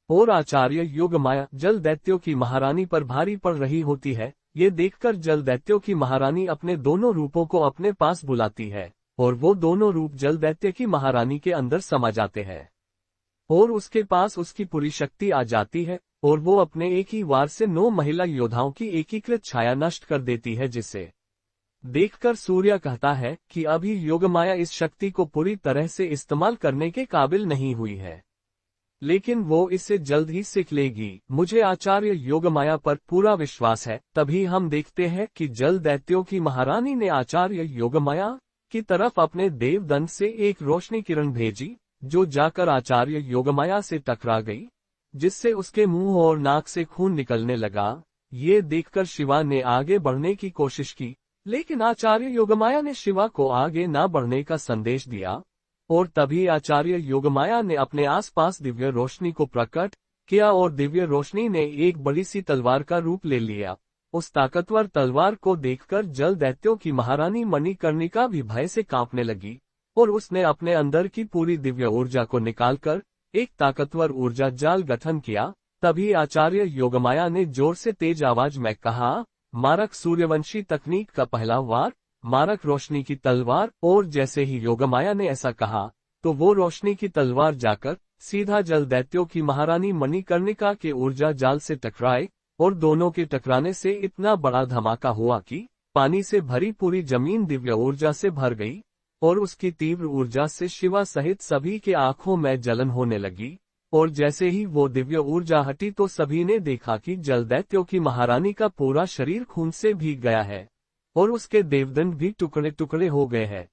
और आचार्य योगमाया जल दैत्यों की महारानी पर भारी पड़ रही होती है। ये देखकर जल दैत्यों की महारानी अपने दोनों रूपों को अपने पास बुलाती है, और वो दोनों रूप जल दैत्य की महारानी के अंदर समा जाते हैं, और उसके पास उसकी पूरी शक्ति आ जाती है, और वो अपने एक ही वार से 9 महिला योद्धाओं की एकीकृत छाया नष्ट कर देती है, जिसे देखकर सूर्य कहता है कि अभी योगमाया इस शक्ति को पूरी तरह से इस्तेमाल करने के काबिल नहीं हुई है, लेकिन वो इसे जल्द ही सीख लेगी। मुझे आचार्य योगमाया पर पूरा विश्वास है। तभी हम देखते हैं कि जल दैत्यों की महारानी ने आचार्य योगमाया की तरफ अपने देवदंड से एक रोशनी किरण भेजी, जो जाकर आचार्य योगमाया से टकरा गई, जिससे उसके मुंह और नाक से खून निकलने लगा। ये देखकर शिवा ने आगे बढ़ने की कोशिश की, लेकिन आचार्य योगमाया ने शिवा को आगे न बढ़ने का संदेश दिया, और तभी आचार्य योगमाया ने अपने आसपास दिव्य रोशनी को प्रकट किया, और दिव्य रोशनी ने एक बड़ी सी तलवार का रूप ले लिया। उस ताकतवर तलवार को देखकर जल दैत्यों की महारानी मणिकर्णिका भी भय से कांपने लगी, और उसने अपने अंदर की पूरी दिव्य ऊर्जा को निकालकर एक ताकतवर ऊर्जा जाल गठन किया। तभी आचार्य योगमाया ने जोर से तेज आवाज में कहा, मारक सूर्यवंशी तकनीक का पहला वार, मारक रोशनी की तलवार। और जैसे ही योगमाया ने ऐसा कहा, तो वो रोशनी की तलवार जाकर सीधा जल दैत्यों की महारानी मणिकर्णिका के ऊर्जा जाल से टकराए, और दोनों के टकराने से इतना बड़ा धमाका हुआ कि पानी से भरी पूरी जमीन दिव्य ऊर्जा से भर गई, और उसकी तीव्र ऊर्जा से शिवा सहित सभी के आंखों में जलन होने लगी। और जैसे ही वो दिव्य ऊर्जा हटी, तो सभी ने देखा कि जल दैत्यों की महारानी का पूरा शरीर खून से भीग गया है, और उसके देवदंड भी टुकड़े टुकड़े हो गए हैं,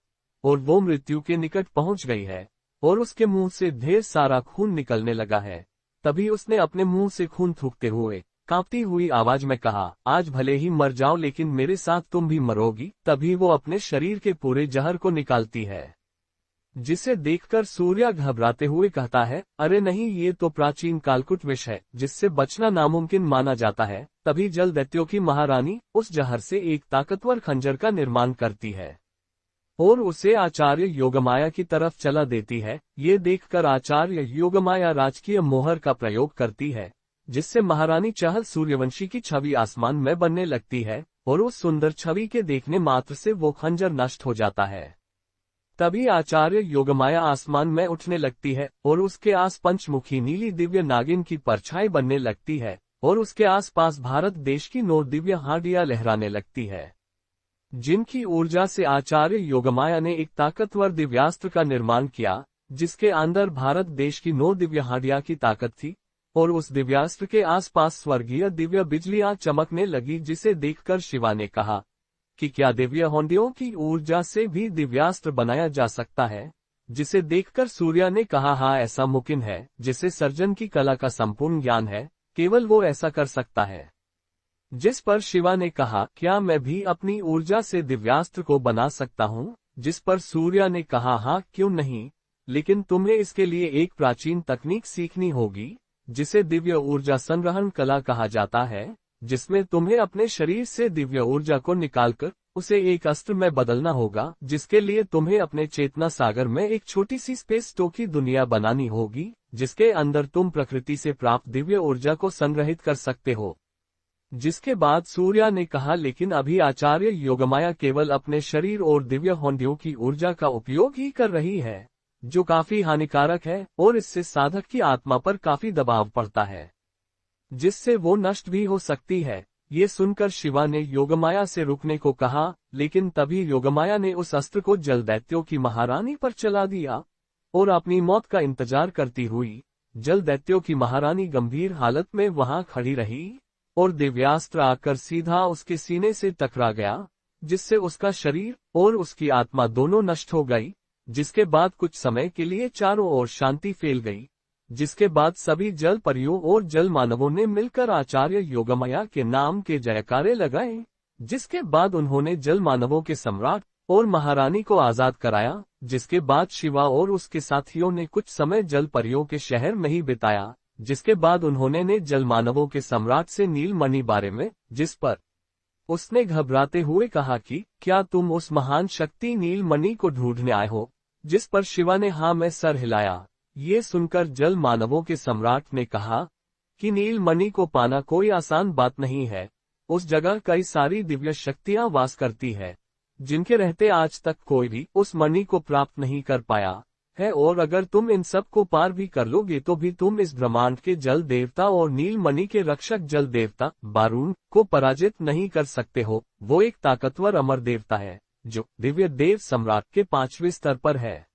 और वो मृत्यु के निकट पहुंच गई है, और उसके मुंह से ढेर सारा खून निकलने लगा है। तभी उसने अपने मुंह से खून थूकते हुए कांपती हुई आवाज में कहा, आज भले ही मर जाओ लेकिन मेरे साथ तुम भी मरोगी। तभी वो अपने शरीर के पूरे जहर को निकालती है, जिसे देखकर सूर्या घबराते हुए कहता है, अरे नहीं, ये तो प्राचीन कालकुट विष है जिससे बचना नामुमकिन माना जाता है। तभी जल दैत्यों की महारानी उस जहर से एक ताकतवर खंजर का निर्माण करती है और उसे आचार्य योगमाया की तरफ चला देती है। ये देखकर आचार्य योगमाया राजकीय मोहर का प्रयोग करती है, जिससे महारानी चहल सूर्यवंशी की छवि आसमान में बनने लगती है और उस सुंदर छवि के देखने मात्र से वो खंजर नष्ट हो जाता है। तभी आचार्य योगमाया आसमान में उठने लगती है और उसके आस पंचमुखी नीली दिव्य नागिन की परछाई बनने लगती है और उसके आसपास भारत देश की 9 दिव्य हांडियां लहराने लगती है, जिनकी ऊर्जा से आचार्य योगमाया ने एक ताकतवर दिव्यास्त्र का निर्माण किया, जिसके अंदर भारत देश की 9 दिव्य हांडियां की ताकत थी और उस दिव्यास्त्र के आसपास स्वर्गीय दिव्य बिजलियां चमकने लगी, जिसे देखकर शिवा ने कहा कि क्या दिव्य हांडियों की ऊर्जा से भी दिव्यास्त्र बनाया जा सकता है। जिसे देखकर सूर्या ने कहा, हाँ, ऐसा मुमकिन है। जिसे सर्जन की कला का संपूर्ण ज्ञान है, केवल वो ऐसा कर सकता है। जिस पर शिवा ने कहा, क्या मैं भी अपनी ऊर्जा से दिव्यास्त्र को बना सकता हूँ? जिस पर सूर्या ने कहा, हाँ, क्यों नहीं, लेकिन तुम्हें इसके लिए एक प्राचीन तकनीक सीखनी होगी, जिसे दिव्य ऊर्जा संग्रहण कला कहा जाता है, जिसमें तुम्हें अपने शरीर से दिव्य ऊर्जा को निकालकर उसे एक अस्त्र में बदलना होगा, जिसके लिए तुम्हें अपने चेतना सागर में एक छोटी सी स्पेस की दुनिया बनानी होगी, जिसके अंदर तुम प्रकृति से प्राप्त दिव्य ऊर्जा को संग्रहित कर सकते हो। जिसके बाद सूर्या ने कहा, लेकिन अभी आचार्य योगमाया केवल अपने शरीर और दिव्य हांडियों की ऊर्जा का उपयोग ही कर रही है, जो काफी हानिकारक है और इससे साधक की आत्मा पर काफी दबाव पड़ता है, जिससे वो नष्ट भी हो सकती है। ये सुनकर शिवा ने योगमाया से रुकने को कहा, लेकिन तभी योगमाया ने उस अस्त्र को जल दैत्यों की महारानी पर चला दिया और अपनी मौत का इंतजार करती हुई जल दैत्यों की महारानी गंभीर हालत में वहां खड़ी रही और दिव्यास्त्र आकर सीधा उसके सीने से टकरा गया, जिससे उसका शरीर और उसकी आत्मा दोनों नष्ट हो गई। जिसके बाद कुछ समय के लिए चारों ओर शांति फैल गई, जिसके बाद सभी जल परियों और जल मानवों ने मिलकर आचार्य योगमाया के नाम के जयकारे लगाए। जिसके बाद उन्होंने जल मानवों के सम्राट और महारानी को आजाद कराया। जिसके बाद शिवा और उसके साथियों ने कुछ समय जल परियों के शहर में ही बिताया। जिसके बाद उन्होंने जल मानवों के सम्राट से नीलमणि बारे में, जिस पर उसने घबराते हुए कहा कि क्या तुम उस महान शक्ति नीलमणि को ढूंढने आए हो? जिस पर शिवा ने हाँ में सर हिलाया। ये सुनकर जल मानवों के सम्राट ने कहा कि नीलमणि को पाना कोई आसान बात नहीं है। उस जगह कई सारी दिव्य शक्तियां वास करती है, जिनके रहते आज तक कोई भी उस मणि को प्राप्त नहीं कर पाया है, और अगर तुम इन सब को पार भी कर लोगे तो भी तुम इस ब्रह्मांड के जल देवता और नीलमणि के रक्षक जल देवता बारून को पराजित नहीं कर सकते हो। वो एक ताकतवर अमर देवता है जो दिव्य देव सम्राट के 5वें स्तर पर है।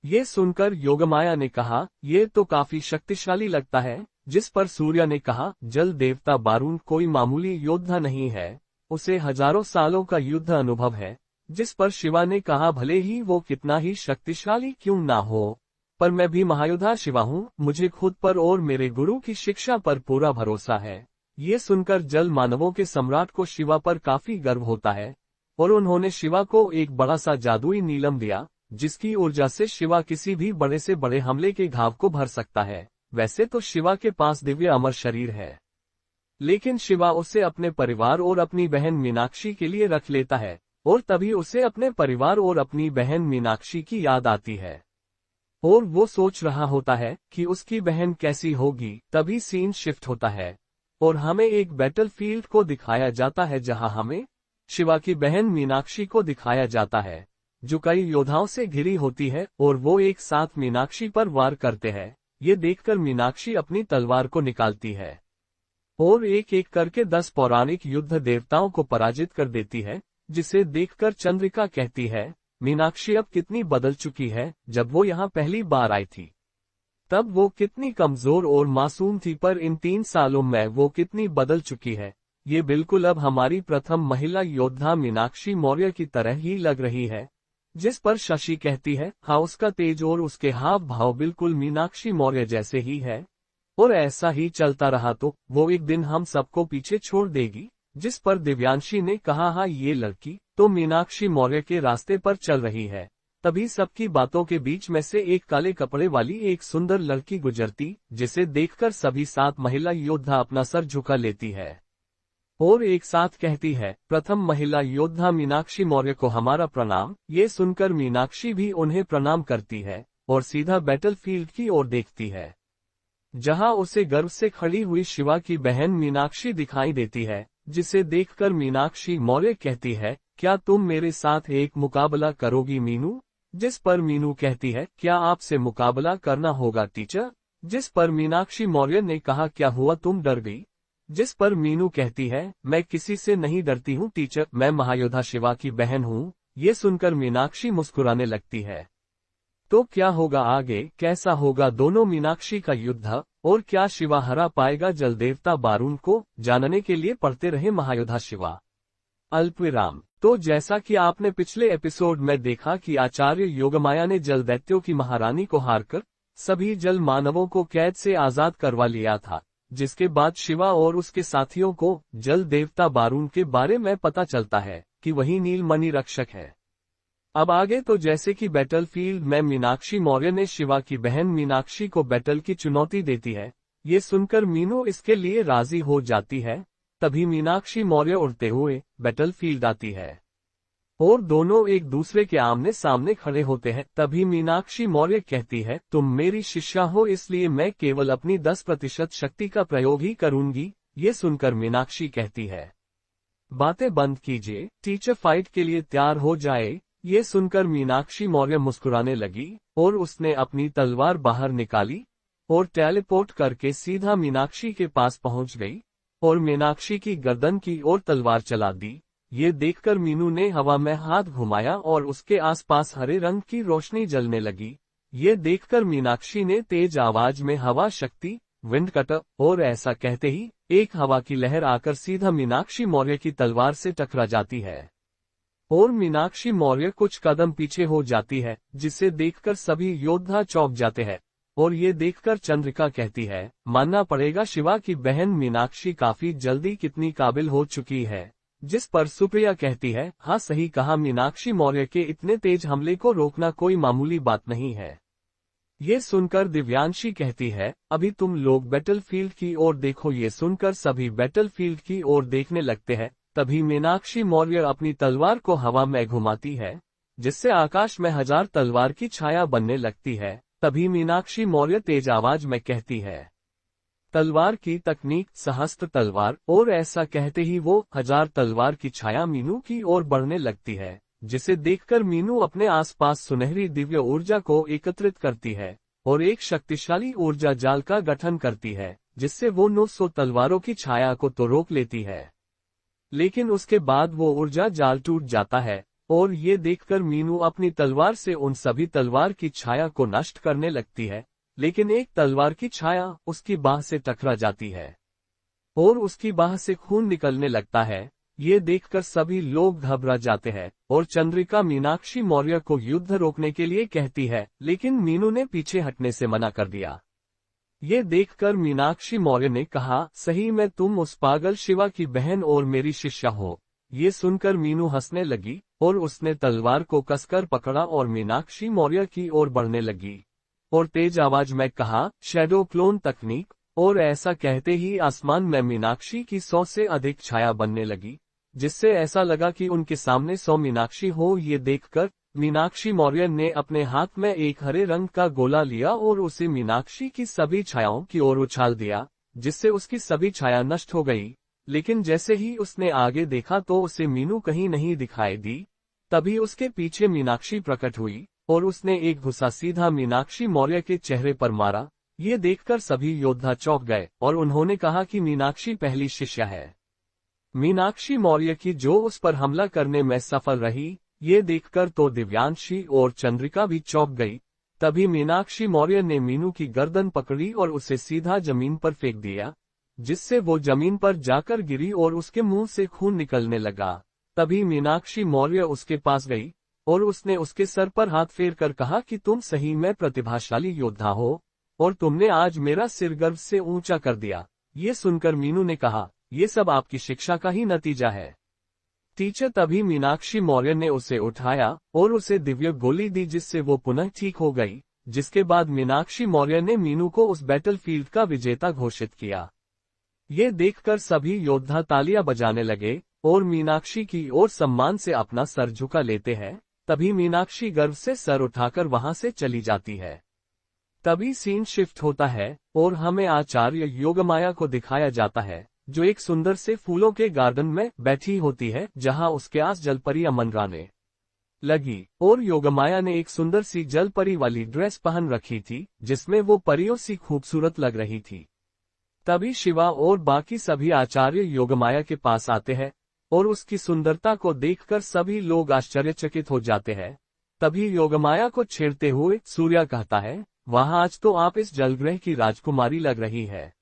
ये सुनकर योगमाया ने कहा, ये तो काफी शक्तिशाली लगता है। जिस पर सूर्या ने कहा, जल देवता बारून कोई मामूली योद्धा नहीं है, उसे हजारों सालों का युद्ध अनुभव है। जिस पर शिवा ने कहा, भले ही वो कितना ही शक्तिशाली क्यों ना हो, पर मैं भी महायोद्धा शिवा हूँ। मुझे खुद पर और मेरे गुरु की शिक्षा पर पूरा भरोसा है। ये सुनकर जल मानवों के सम्राट को शिवा पर काफी गर्व होता है और उन्होंने शिवा को एक बड़ा सा जादुई नीलम दिया, जिसकी ऊर्जा से शिवा किसी भी बड़े से बड़े हमले के घाव को भर सकता है। वैसे तो शिवा के पास दिव्य अमर शरीर है, लेकिन शिवा उसे अपने परिवार और अपनी बहन मीनाक्षी के लिए रख लेता है और तभी उसे अपने परिवार और अपनी बहन मीनाक्षी की याद आती है और वो सोच रहा होता है कि उसकी बहन कैसी होगी। तभी सीन शिफ्ट होता है और हमें एक बैटलफील्ड को दिखाया जाता है, जहां हमें शिवा की बहन मीनाक्षी को दिखाया जाता है, जो कई योद्धाओं से घिरी होती है और वो एक साथ मीनाक्षी पर वार करते हैं। ये देखकर मीनाक्षी अपनी तलवार को निकालती है और एक एक करके 10 पौराणिक युद्ध देवताओं को पराजित कर देती है, जिसे देखकर चंद्रिका कहती है, मीनाक्षी अब कितनी बदल चुकी है। जब वो यहाँ पहली बार आई थी तब वो कितनी कमजोर और मासूम थी, पर इन 3 सालों में वो कितनी बदल चुकी है। ये बिल्कुल अब हमारी प्रथम महिला योद्धा मीनाक्षी मौर्य की तरह ही लग रही है। जिस पर शशि कहती है, हाँ, उसका तेज और उसके हाव भाव बिल्कुल मीनाक्षी मौर्य जैसे ही है। और ऐसा ही चलता रहा तो वो एक दिन हम सबको पीछे छोड़ देगी। जिस पर दिव्यांशी ने कहा, हाँ ये लड़की तो मीनाक्षी मौर्य के रास्ते पर चल रही है। तभी सबकी बातों के बीच में से एक काले कपड़े वाली एक सुंदर लड़की गुजरती, जिसे देखकर सभी 7 महिला योद्धा अपना सर झुका लेती है और एक साथ कहती है, प्रथम महिला योद्धा मीनाक्षी मौर्य को हमारा प्रणाम। ये सुनकर मीनाक्षी भी उन्हें प्रणाम करती है और सीधा बैटलफील्ड की ओर देखती है, जहां उसे गर्व से खड़ी हुई शिवा की बहन मीनाक्षी दिखाई देती है, जिसे देखकर मीनाक्षी मौर्य कहती है, क्या तुम मेरे साथ एक मुकाबला करोगी मीनू? जिस पर मीनू कहती है, क्या आपसे मुकाबला करना होगा टीचर? जिस पर मीनाक्षी मौर्य ने कहा, क्या हुआ तुम डर गई? जिस पर मीनू कहती है, मैं किसी से नहीं डरती हूँ टीचर, मैं महायोद्धा शिवा की बहन हूँ। ये सुनकर मीनाक्षी मुस्कुराने लगती है। तो क्या होगा आगे, कैसा होगा दोनों मीनाक्षी का युद्ध, और क्या शिवा हरा पाएगा जलदेवता बारून को? जानने के लिए पढ़ते रहे महायोद्धा शिवा। अल्पविराम। तो जैसा कि आपने पिछले एपिसोड में देखा कि आचार्य योगमाया ने जल दैत्यों की महारानी को हारकर सभी जल मानवों को कैद से आजाद करवा लिया था, जिसके बाद शिवा और उसके साथियों को जल देवता बारून के बारे में पता चलता है कि वही नीलमणि रक्षक है। अब आगे तो जैसे कि बैटलफील्ड में मीनाक्षी मौर्य ने शिवा की बहन मीनाक्षी को बैटल की चुनौती देती है। ये सुनकर मीनू इसके लिए राजी हो जाती है। तभी मीनाक्षी मौर्य उड़ते हुए बैटलफील्ड आती है और दोनों एक दूसरे के आमने सामने खड़े होते हैं। तभी मीनाक्षी मौर्य कहती है, तुम मेरी शिष्या हो, इसलिए मैं केवल अपनी 10% शक्ति का प्रयोग ही करूंगी। ये सुनकर मीनाक्षी कहती है, बातें बंद कीजिए, टीचर फाइट के लिए तैयार हो जाए। ये सुनकर मीनाक्षी मौर्य मुस्कुराने लगी और उसने अपनी तलवार बाहर निकाली और टेलीपोर्ट करके सीधा मीनाक्षी के पास पहुंच गई और मीनाक्षी की गर्दन की ओर तलवार चला दी। ये देखकर मीनू ने हवा में हाथ घुमाया और उसके आसपास हरे रंग की रोशनी जलने लगी। ये देखकर मीनाक्षी ने तेज आवाज में हवा शक्ति विंड कटर, और ऐसा कहते ही एक हवा की लहर आकर सीधा मीनाक्षी मौर्य की तलवार से टकरा जाती है और मीनाक्षी मौर्य कुछ कदम पीछे हो जाती है, जिसे देखकर सभी योद्धा चौंक जाते हैं। और ये देखकर चंद्रिका कहती है, मानना पड़ेगा शिवा की बहन मीनाक्षी काफी जल्दी कितनी काबिल हो चुकी है। जिस पर सुप्रिया कहती है, हाँ सही कहा, मीनाक्षी मौर्य के इतने तेज हमले को रोकना कोई मामूली बात नहीं है। ये सुनकर दिव्यांशी कहती है, अभी तुम लोग बैटलफील्ड की ओर देखो। ये सुनकर सभी बैटलफील्ड की ओर देखने लगते हैं। तभी मीनाक्षी मौर्य अपनी तलवार को हवा में घुमाती है, जिससे आकाश में 1000 तलवार की छाया बनने लगती है। तभी मीनाक्षी मौर्य तेज आवाज में कहती है, तलवार की तकनीक सहस्त्र तलवार, और ऐसा कहते ही वो 1000 तलवार की छाया मीनू की ओर बढ़ने लगती है, जिसे देखकर मीनू अपने आसपास सुनहरी दिव्य ऊर्जा को एकत्रित करती है और एक शक्तिशाली ऊर्जा जाल का गठन करती है, जिससे वो 900 तलवारों की छाया को तो रोक लेती है, लेकिन उसके बाद वो ऊर्जा जाल टूट जाता है और ये देखकर मीनू अपनी तलवार से उन सभी तलवार की छाया को नष्ट करने लगती है। लेकिन एक तलवार की छाया उसकी बाह से टकरा जाती है और उसकी बाह से खून निकलने लगता है। ये देखकर सभी लोग घबरा जाते हैं और चंद्रिका मीनाक्षी मौर्य को युद्ध रोकने के लिए कहती है, लेकिन मीनू ने पीछे हटने से मना कर दिया। ये देखकर मीनाक्षी मौर्य ने कहा, सही में तुम उस पागल शिवा की बहन और मेरी शिष्या हो। ये सुनकर मीनू हंसने लगी और उसने तलवार को कसकर पकड़ा और मीनाक्षी मौर्य की ओर बढ़ने लगी और तेज आवाज में कहा, शैडो क्लोन तकनीक, और ऐसा कहते ही आसमान में मीनाक्षी की 100 से अधिक छाया बनने लगी, जिससे ऐसा लगा कि उनके सामने 100 मीनाक्षी हो। ये देखकर मीनाक्षी मौर्य ने अपने हाथ में एक हरे रंग का गोला लिया और उसे मीनाक्षी की सभी छायाओं की ओर उछाल दिया, जिससे उसकी सभी छाया नष्ट हो गई। लेकिन जैसे ही उसने आगे देखा तो उसे मीनू कहीं नहीं दिखाई दी। तभी उसके पीछे मीनाक्षी प्रकट हुई और उसने एक घुसा सीधा मीनाक्षी मौर्य के चेहरे पर मारा। ये देखकर सभी योद्धा चौंक गए और उन्होंने कहा कि मीनाक्षी पहली शिष्या है मीनाक्षी मौर्य की, जो उस पर हमला करने में सफल रही। ये देखकर तो दिव्यांशी और चंद्रिका भी चौंक गई। तभी मीनाक्षी मौर्य ने मीनू की गर्दन पकड़ी और उसे सीधा जमीन पर फेंक दिया, जिससे वो जमीन पर जाकर गिरी और उसके मुंह से खून निकलने लगा। तभी मीनाक्षी मौर्य उसके पास गई और उसने उसके सर पर हाथ फेर कर कहा कि तुम सही में प्रतिभाशाली योद्धा हो। और तुमने आज मेरा सिर गर्व से ऊंचा कर दिया। ये सुनकर मीनू ने कहा, ये सब आपकी शिक्षा का ही नतीजा है। टीचर। तभी मीनाक्षी मौर्य ने उसे उठाया और उसे दिव्य गोली दी, जिससे वो पुनः ठीक हो गई। जिसके बाद मीनाक्षी मौर्य ने मीनू को उस बैटलफील्ड का विजेता घोषित किया। ये देखकर सभी योद्धा तालियां बजाने लगे और मीनाक्षी की ओर सम्मान से अपना सर झुका लेते हैं। तभी मीनाक्षी गर्व से सर उठाकर वहां से चली जाती है। तभी सीन शिफ्ट होता है और हमें आचार्य योगमाया को दिखाया जाता है, जो एक सुंदर से फूलों के गार्डन में बैठी होती है, जहां उसके आस जलपरियां मंडराने लगी। और योगमाया ने एक सुंदर सी जलपरी वाली ड्रेस पहन रखी थी, जिसमें वो परियों सी खूबसूरत लग रही थी। तभी शिवा और बाकी सभी आचार्य योगमाया के पास आते हैं और उसकी सुंदरता को देखकर सभी लोग आश्चर्यचकित हो जाते हैं। तभी योगमाया को छेड़ते हुए सूर्या कहता है, वहां आज तो आप इस जलग्रह की राजकुमारी लग रही है,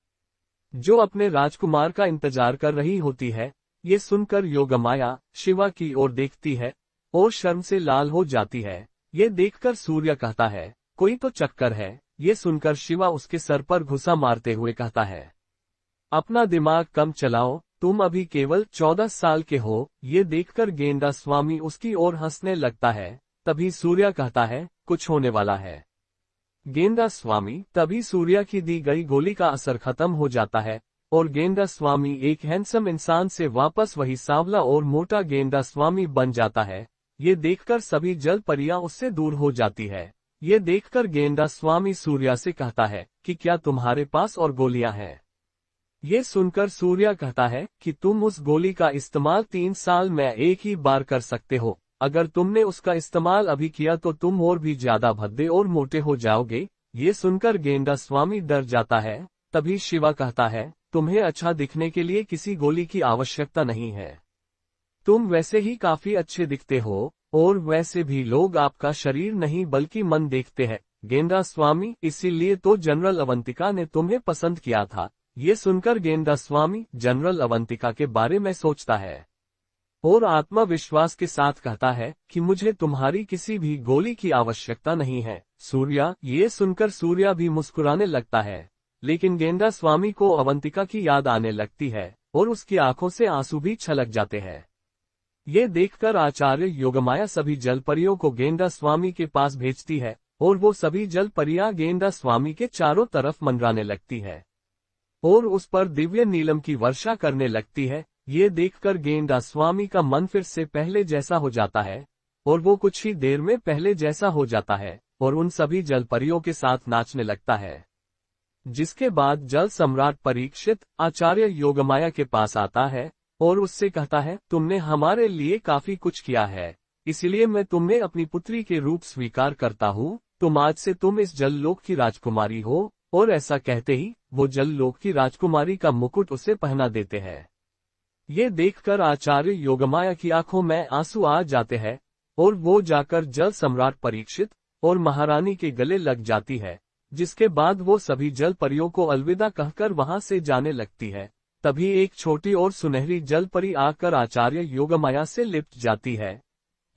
जो अपने राजकुमार का इंतजार कर रही होती है। ये सुनकर योगमाया शिवा की ओर देखती है और शर्म से लाल हो जाती है। ये देखकर सूर्य कहता है, कोई तो चक्कर है। ये सुनकर शिवा उसके सर पर घुसा मारते हुए कहता है, अपना दिमाग कम चलाओ, तुम अभी केवल 14 साल के हो। ये देखकर गेंडा स्वामी उसकी ओर हंसने लगता है। तभी सूर्य कहता है, कुछ होने वाला है। गेंडा स्वामी। तभी सूर्य की दी गई गोली का असर खत्म हो जाता है और गेंडा स्वामी एक हैंडसम इंसान से वापस वही सांवला और मोटा गेंडा स्वामी बन जाता है। ये देखकर सभी जल परियां उससे दूर हो जाती है। ये देखकर गेंडा स्वामी सूर्य से कहता है कि क्या तुम्हारे पास और गोलियां हैं? ये सुनकर सूर्य कहता है कि तुम उस गोली का इस्तेमाल 3 साल में एक ही बार कर सकते हो। अगर तुमने उसका इस्तेमाल अभी किया तो तुम और भी ज्यादा भद्दे और मोटे हो जाओगे। ये सुनकर गेंडा स्वामी डर जाता है। तभी शिवा कहता है, तुम्हें अच्छा दिखने के लिए किसी गोली की आवश्यकता नहीं है। तुम वैसे ही काफी अच्छे दिखते हो और वैसे भी लोग आपका शरीर नहीं बल्कि मन देखते हैं। गेंडा स्वामी, इसीलिए तो जनरल अवंतिका ने तुम्हें पसंद किया था। ये सुनकर गेंडा स्वामी जनरल अवंतिका के बारे में सोचता है और आत्मविश्वास के साथ कहता है कि मुझे तुम्हारी किसी भी गोली की आवश्यकता नहीं है। सूर्या। ये सुनकर सूर्या भी मुस्कुराने लगता है, लेकिन गेंडा स्वामी को अवंतिका की याद आने लगती है और उसकी आंखों से आंसू भी छलक जाते हैं। ये देखकर आचार्य योगमाया सभी जलपरियों को गेंडा स्वामी के पास भेजती है और वो सभी जलपरियां गेंडा स्वामी के चारों तरफ मंडराने लगती है और उस पर दिव्य नीलम की वर्षा करने लगती है। ये देखकर गेंडा स्वामी का मन फिर से पहले जैसा हो जाता है और वो कुछ ही देर में पहले जैसा हो जाता है और उन सभी जलपरियों के साथ नाचने लगता है। जिसके बाद जल सम्राट परीक्षित आचार्य योगमाया के पास आता है और उससे कहता है, तुमने हमारे लिए काफी कुछ किया है, इसलिए मैं तुम्हें अपनी पुत्री के रूप स्वीकार करता हूँ। तुम आज से तुम इस जललोक की राजकुमारी हो। और ऐसा कहते ही वो जललोक की राजकुमारी का मुकुट उसे पहना देते हैं। ये देखकर आचार्य योगमाया की आंखों में आंसू आ जाते हैं और वो जाकर जल सम्राट परीक्षित और महारानी के गले लग जाती है। जिसके बाद वो सभी जल परियों को अलविदा कहकर वहां से जाने लगती है। तभी एक छोटी और सुनहरी जल परी आकर आचार्य योगमाया से लिपट जाती है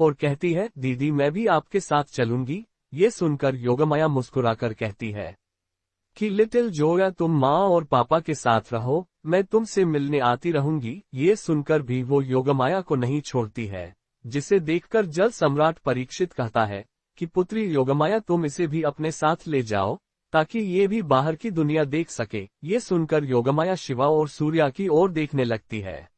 और कहती है, दीदी मैं भी आपके साथ चलूंगी। ये सुनकर योगमाया मुस्कुराकर कहती है कि लिटिल जोया, तुम माँ और पापा के साथ रहो, मैं तुमसे मिलने आती रहूंगी। ये सुनकर भी वो योगमाया को नहीं छोड़ती है, जिसे देखकर जल सम्राट परीक्षित कहता है कि पुत्री योगमाया, तुम इसे भी अपने साथ ले जाओ ताकि ये भी बाहर की दुनिया देख सके। ये सुनकर योगमाया शिवा और सूर्या की ओर देखने लगती है।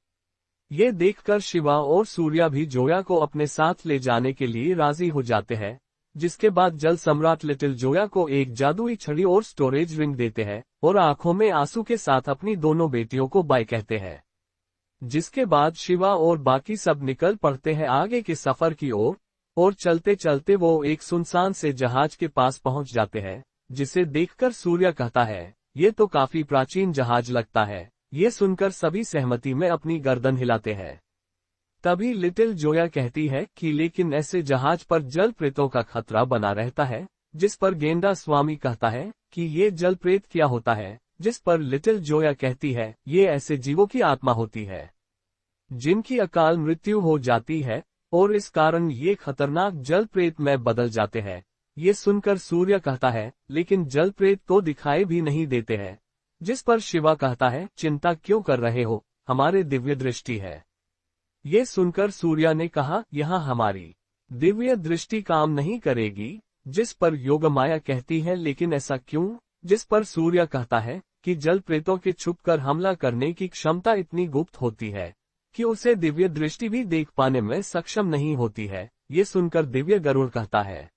ये देखकर शिवा और सूर्या भी जोया को अपने साथ ले जाने के लिए राजी हो जाते हैं। जिसके बाद जल सम्राट लिटिल जोया को एक जादुई छड़ी और स्टोरेज रिंग देते हैं और आंखों में आंसू के साथ अपनी दोनों बेटियों को बाय कहते हैं। जिसके बाद शिवा और बाकी सब निकल पड़ते हैं आगे के सफर की ओर और चलते चलते वो एक सुनसान से जहाज के पास पहुंच जाते हैं, जिसे देखकर सूर्य कहता है, ये तो काफी प्राचीन जहाज लगता है। ये सुनकर सभी सहमति में अपनी गर्दन हिलाते हैं। तभी लिटिल जोया कहती है कि लेकिन ऐसे जहाज पर जल प्रेतों का खतरा बना रहता है। जिस पर गेंडा स्वामी कहता है कि ये जल प्रेत क्या होता है। जिस पर लिटिल जोया कहती है, ये ऐसे जीवों की आत्मा होती है जिनकी अकाल मृत्यु हो जाती है और इस कारण ये खतरनाक जल प्रेत में बदल जाते हैं। ये सुनकर सूर्य कहता है, लेकिन जल प्रेत तो दिखाई भी नहीं देते हैं। जिस पर शिवा कहता है, चिंता क्यों कर रहे हो, हमारे दिव्य दृष्टि है। ये सुनकर सूर्य ने कहा, यहाँ हमारी दिव्य दृष्टि काम नहीं करेगी। जिस पर योगमाया कहती है, लेकिन ऐसा क्यों? जिस पर सूर्य कहता है कि जल प्रेतों के छुपकर हमला करने की क्षमता इतनी गुप्त होती है कि उसे दिव्य दृष्टि भी देख पाने में सक्षम नहीं होती है। ये सुनकर दिव्य गरुड़ कहता है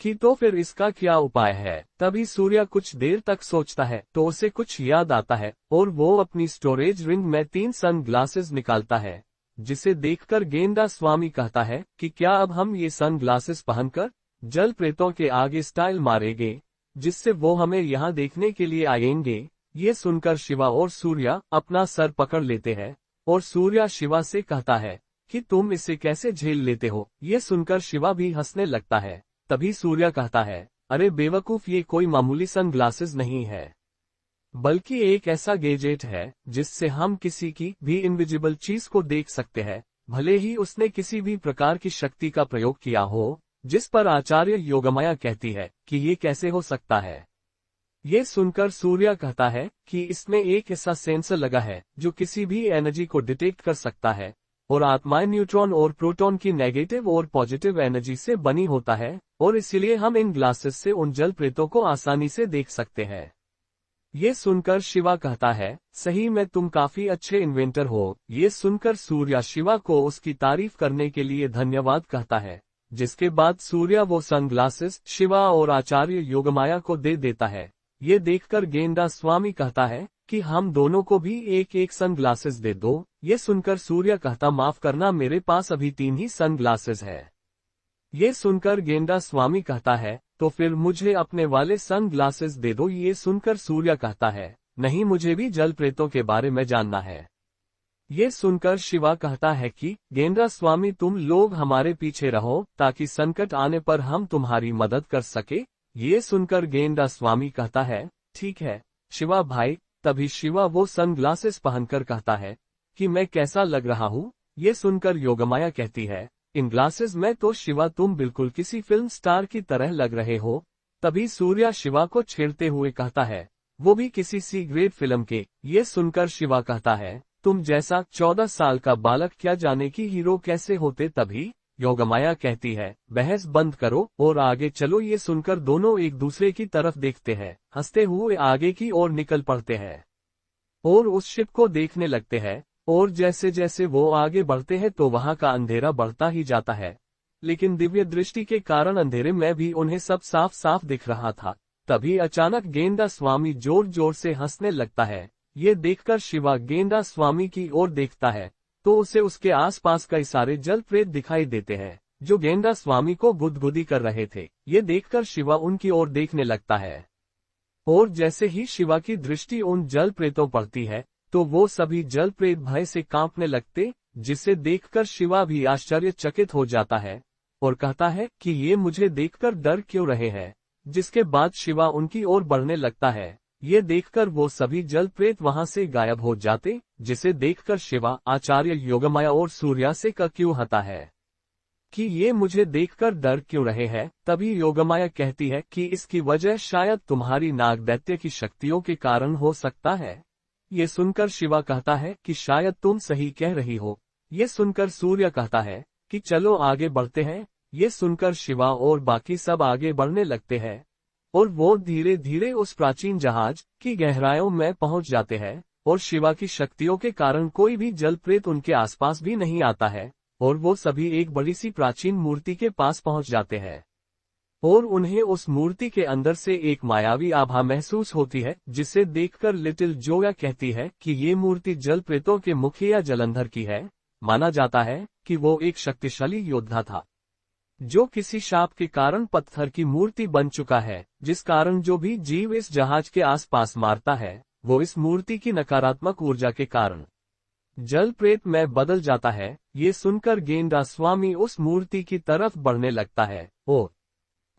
कि तो फिर इसका क्या उपाय है। तभी सूर्य कुछ देर तक सोचता है तो उसे कुछ याद आता है और वो अपनी स्टोरेज रिंग में 3 सन ग्लासेस निकालता है, जिसे देखकर गेंडा स्वामी कहता है कि क्या अब हम ये सन ग्लासेस पहनकर जल प्रेतों के आगे स्टाइल मारेंगे, जिससे वो हमें यहाँ देखने के लिए आएंगे। ये सुनकर शिवा और सूर्य अपना सर पकड़ लेते हैं और सूर्य शिवा से कहता है कि तुम इसे कैसे झेल लेते हो। ये सुनकर शिवा भी हंसने लगता है। तभी सूर्य कहता है, अरे बेवकूफ, ये कोई मामूली सन ग्लासेस नहीं है, बल्कि एक ऐसा गैजेट है जिससे हम किसी की भी इनविजिबल चीज को देख सकते हैं, भले ही उसने किसी भी प्रकार की शक्ति का प्रयोग किया हो। जिस पर आचार्य योगमाया कहती है कि ये कैसे हो सकता है। ये सुनकर सूर्य कहता है कि इसमें एक ऐसा सेंसर लगा है जो किसी भी एनर्जी को डिटेक्ट कर सकता है, और आत्माएं न्यूट्रॉन और प्रोटॉन की नेगेटिव और पॉजिटिव एनर्जी से बनी होता है, और इसलिए हम इन ग्लासेस से उन जल प्रेतों को आसानी से देख सकते हैं। ये सुनकर शिवा कहता है, सही में तुम काफी अच्छे इन्वेंटर हो। ये सुनकर सूर्य शिवा को उसकी तारीफ करने के लिए धन्यवाद कहता है, जिसके बाद सूर्य वो सनग्लासेस शिवा और आचार्य योगमाया को दे देता है। ये देखकर गेंडा स्वामी कहता है कि हम दोनों को भी एक एक सनग्लासेस दे दो। ये सुनकर सूर्य कहता, माफ करना, मेरे पास अभी 3 ही सनग्लासेस है। ये सुनकर गेंडा स्वामी कहता है, तो फिर मुझे अपने वाले सनग्लासेस दे दो। ये सुनकर सूर्य कहता है, नहीं, मुझे भी जल प्रेतों के बारे में जानना है। ये सुनकर शिवा कहता है कि गेंडा स्वामी, तुम लोग हमारे पीछे रहो ताकि संकट आने पर हम तुम्हारी मदद कर सके। ये सुनकर गेंडा स्वामी कहता है, ठीक है शिवा भाई। तभी शिवा वो सनग्लासेस पहनकर कहता है कि मैं कैसा लग रहा हूँ। ये सुनकर योगमाया कहती है, इन ग्लासेस में तो शिवा तुम बिल्कुल किसी फिल्म स्टार की तरह लग रहे हो। तभी सूर्य शिवा को छेड़ते हुए कहता है, वो भी किसी सी ग्रेट फिल्म के। ये सुनकर शिवा कहता है, तुम जैसा 14 साल का बालक क्या जाने की हीरो कैसे होते। तभी योगमाया कहती है, बहस बंद करो और आगे चलो। ये सुनकर दोनों एक दूसरे की तरफ देखते हैं, हंसते हुए आगे की ओर निकल पड़ते हैं और उस शिप को देखने लगते हैं। और जैसे जैसे वो आगे बढ़ते हैं तो वहां का अंधेरा बढ़ता ही जाता है, लेकिन दिव्य दृष्टि के कारण अंधेरे में भी उन्हें सब साफ साफ दिख रहा था। तभी अचानक गेंडा स्वामी जोर जोर से हंसने लगता है। ये देखकर शिवा गेंडा स्वामी की ओर देखता है तो उसे उसके आसपास कई सारे जल प्रेत दिखाई देते हैं जो गेंडा स्वामी को गुदगुदी कर रहे थे। ये देखकर शिवा उनकी ओर देखने लगता है और जैसे ही शिवा की दृष्टि उन जल प्रेतों पड़ती है तो वो सभी जल प्रेत भय से कांपने लगते, जिसे देखकर शिवा भी आश्चर्यचकित हो जाता है और कहता है कि ये मुझे देखकर डर क्यों रहे हैं। जिसके बाद शिवा उनकी ओर बढ़ने लगता है। ये देखकर वो सभी जल प्रेत वहां से गायब हो जाते, जिसे देखकर शिवा आचार्य योगमाया और सूर्या से क्यों हता है कि ये मुझे देखकर डर क्यों रहे हैं। तभी योगमाया कहती है कि इसकी वजह शायद तुम्हारी नाग दैत्य की शक्तियों के कारण हो सकता है। ये सुनकर शिवा कहता है कि शायद तुम सही कह रही हो। ये सुनकर सूर्य कहता है कि चलो आगे बढ़ते हैं। ये सुनकर शिवा और बाकी सब आगे बढ़ने लगते हैं और वो धीरे धीरे उस प्राचीन जहाज की गहराइयों में पहुंच जाते हैं और शिवा की शक्तियों के कारण कोई भी जल प्रेत उनके आसपास भी नहीं आता है और वो सभी एक बड़ी सी प्राचीन मूर्ति के पास पहुंच जाते हैं और उन्हें उस मूर्ति के अंदर से एक मायावी आभा महसूस होती है, जिसे देखकर लिटिल जोया कहती है कि ये मूर्ति जल प्रेतों के मुखिया जलंधर की है। माना जाता है कि वो एक शक्तिशाली योद्धा था जो किसी शाप के कारण पत्थर की मूर्ति बन चुका है, जिस कारण जो भी जीव इस जहाज के आसपास मारता है वो इस मूर्ति की नकारात्मक ऊर्जा के कारण जल प्रेत में बदल जाता है। ये सुनकर गेंडा स्वामी उस मूर्ति की तरफ बढ़ने लगता है और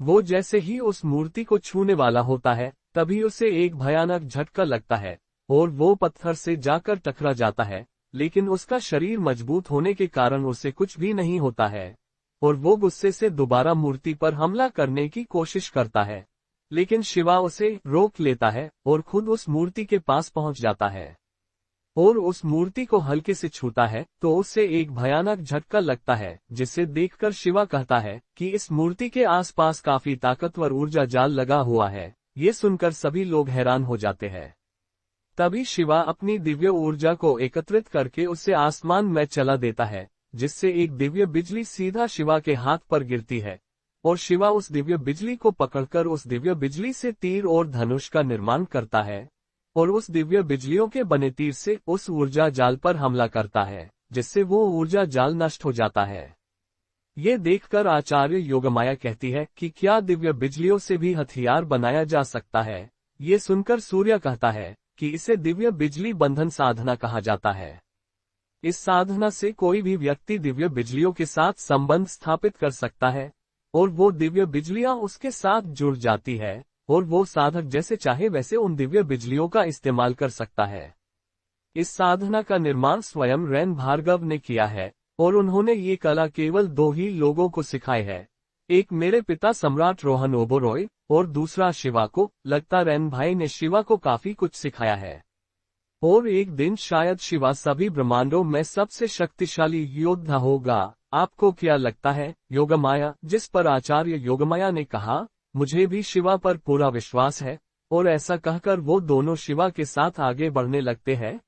वो जैसे ही उस मूर्ति को छूने वाला होता है तभी उसे एक भयानक झटका लगता है और वो पत्थर से जाकर टकरा जाता है, लेकिन उसका शरीर मजबूत होने के कारण उसे कुछ भी नहीं होता है। और वो गुस्से से दोबारा मूर्ति पर हमला करने की कोशिश करता है, लेकिन शिवा उसे रोक लेता है और खुद उस मूर्ति के पास पहुंच जाता है और उस मूर्ति को हल्के से छूता है तो उससे एक भयानक झटका लगता है, जिसे देखकर शिवा कहता है कि इस मूर्ति के आसपास काफी ताकतवर ऊर्जा जाल लगा हुआ है। ये सुनकर सभी लोग हैरान हो जाते हैं। तभी शिवा अपनी दिव्य ऊर्जा को एकत्रित करके उसे आसमान में चला देता है, जिससे एक दिव्य बिजली सीधा शिवा के हाथ पर गिरती है और शिवा उस दिव्य बिजली को पकड़कर उस दिव्य बिजली से तीर और धनुष का निर्माण करता है और उस दिव्य बिजलियों के बने तीर से उस ऊर्जा जाल पर हमला करता है, जिससे वो ऊर्जा जाल नष्ट हो जाता है। ये देखकर आचार्य योगमाया कहती है कि क्या दिव्य बिजलियों से भी हथियार बनाया जा सकता है। ये सुनकर सूर्य कहता है कि इसे दिव्य बिजली बंधन साधना कहा जाता है। इस साधना से कोई भी व्यक्ति दिव्य बिजलियों के साथ संबंध स्थापित कर सकता है और वो दिव्य बिजलियां उसके साथ जुड़ जाती है और वो साधक जैसे चाहे वैसे उन दिव्य बिजलियों का इस्तेमाल कर सकता है। इस साधना का निर्माण स्वयं रैन भार्गव ने किया है और उन्होंने ये कला केवल 2 ही लोगों को सिखाई है, एक मेरे पिता सम्राट रोहन ओबोरॉय और दूसरा शिवा को। लगता रैन भाई ने शिवा को काफी कुछ सिखाया है और एक दिन शायद शिवा सभी ब्रह्मांडों में सबसे शक्तिशाली योद्धा होगा। आपको क्या लगता है योगमाया? जिस पर आचार्य योगमाया ने कहा, मुझे भी शिवा पर पूरा विश्वास है। और ऐसा कहकर वो दोनों शिवा के साथ आगे बढ़ने लगते हैं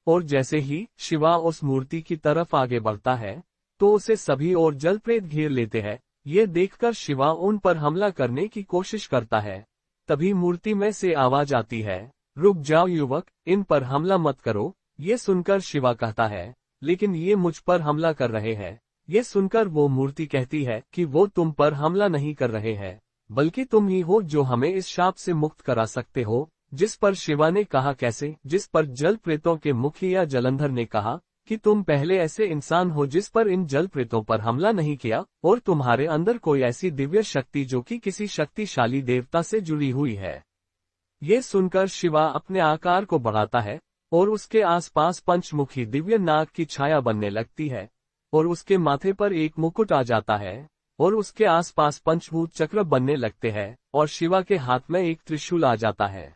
और जैसे ही शिवा उस मूर्ति की तरफ आगे बढ़ता है तो उसे सभी और जलप्रेत घेर लेते हैं। ये देखकर शिवा उन पर हमला करने की कोशिश करता है। तभी मूर्ति में से आवाज आती है, रुक जाओ युवक, इन पर हमला मत करो। ये सुनकर शिवा कहता है, लेकिन ये मुझ पर हमला कर रहे हैं। ये सुनकर वो मूर्ति कहती है कि वो तुम पर हमला नहीं कर रहे हैं, बल्कि तुम ही हो जो हमें इस शाप से मुक्त करा सकते हो। जिस पर शिवा ने कहा, कैसे? जिस पर जल प्रेतों के मुखिया जलंधर ने कहा कि तुम पहले ऐसे इंसान हो जिस पर इन जल प्रेतों पर हमला नहीं किया और तुम्हारे अंदर कोई ऐसी दिव्य शक्ति जो कि किसी शक्तिशाली देवता से जुड़ी हुई है। ये सुनकर शिवा अपने आकार को बढ़ाता है और उसके आसपास पंचमुखी दिव्य नाग की छाया बनने लगती है और उसके माथे पर एक मुकुट आ जाता है और उसके आसपास पंचभूत चक्र बनने लगते हैं और शिवा के हाथ में एक त्रिशूल आ जाता है।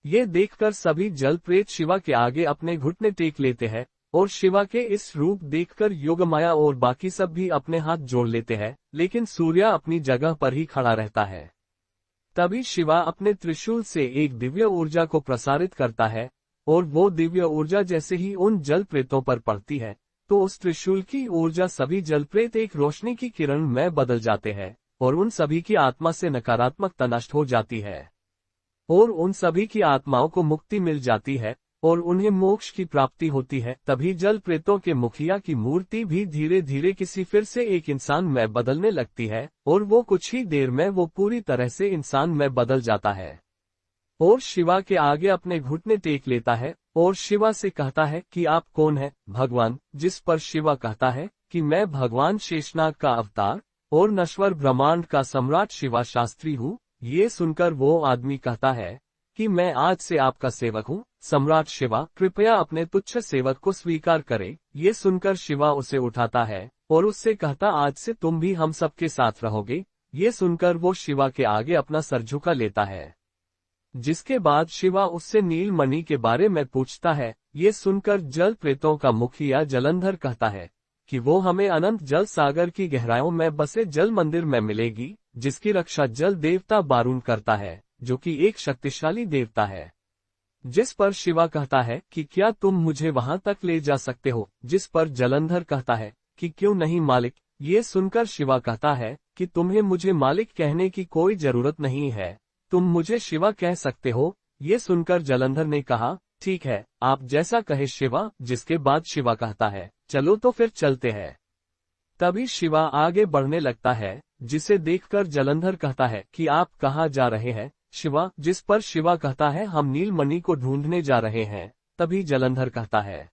ये देखकर सभी जल प्रेत शिवा के आगे अपने घुटने टेक लेते हैं और शिवा के इस रूप देखकर योगमाया और बाकी सब भी अपने हाथ जोड़ लेते हैं, लेकिन सूर्य अपनी जगह पर ही खड़ा रहता है। तभी शिवा अपने त्रिशूल से एक दिव्य ऊर्जा को प्रसारित करता है और वो दिव्य ऊर्जा जैसे ही उन जल प्रेतों पर पड़ती है तो उस त्रिशूल की ऊर्जा सभी जल प्रेत एक रोशनी की किरण में बदल जाते हैं और उन सभी की आत्मा से नकारात्मकता नष्ट हो जाती है और उन सभी की आत्माओं को मुक्ति मिल जाती है और उन्हें मोक्ष की प्राप्ति होती है। तभी जल प्रेतों के मुखिया की मूर्ति भी धीरे धीरे किसी फिर से एक इंसान में बदलने लगती है और वो कुछ ही देर में वो पूरी तरह से इंसान में बदल जाता है और शिवा के आगे अपने घुटने टेक लेता है और शिवा से कहता है कि आप कौन है भगवान? जिस पर शिवा कहता है कि मैं भगवान शेषनाग का अवतार और नश्वर ब्रह्मांड का सम्राट शिवा शास्त्री हूँ। ये सुनकर वो आदमी कहता है कि मैं आज से आपका सेवक हूँ। सम्राट शिवा, कृपया अपने तुच्छ सेवक को स्वीकार करें। ये सुनकर शिवा उसे उठाता है और उससे कहता, आज से तुम भी हम सबके साथ रहोगे। ये सुनकर वो शिवा के आगे अपना सर झुका लेता है, जिसके बाद शिवा उससे नील मणि के बारे में पूछता है। ये सुनकर जल प्रेतों का मुखिया जलंधर कहता है कि वो हमें अनंत जल सागर की गहराइयों में बसे जल मंदिर में मिलेगी, जिसकी रक्षा जल देवता बारुण करता है, जो कि एक शक्तिशाली देवता है। जिस पर शिवा कहता है कि क्या तुम मुझे वहां तक ले जा सकते हो? जिस पर जलंधर कहता है कि क्यों नहीं मालिक। ये सुनकर शिवा कहता है कि तुम्हें मुझे मालिक कहने की कोई जरूरत नहीं है, तुम मुझे शिवा कह सकते हो। ये सुनकर जलंधर ने कहा, ठीक है, आप जैसा कहे शिवा। जिसके बाद शिवा कहता है, चलो तो फिर चलते हैं। तभी शिवा आगे बढ़ने लगता है, जिसे देखकर जलंधर कहता है कि आप कहाँ जा रहे हैं शिवा? जिस पर शिवा कहता है, हम नील मणि को ढूंढने जा रहे हैं। तभी जलंधर कहता है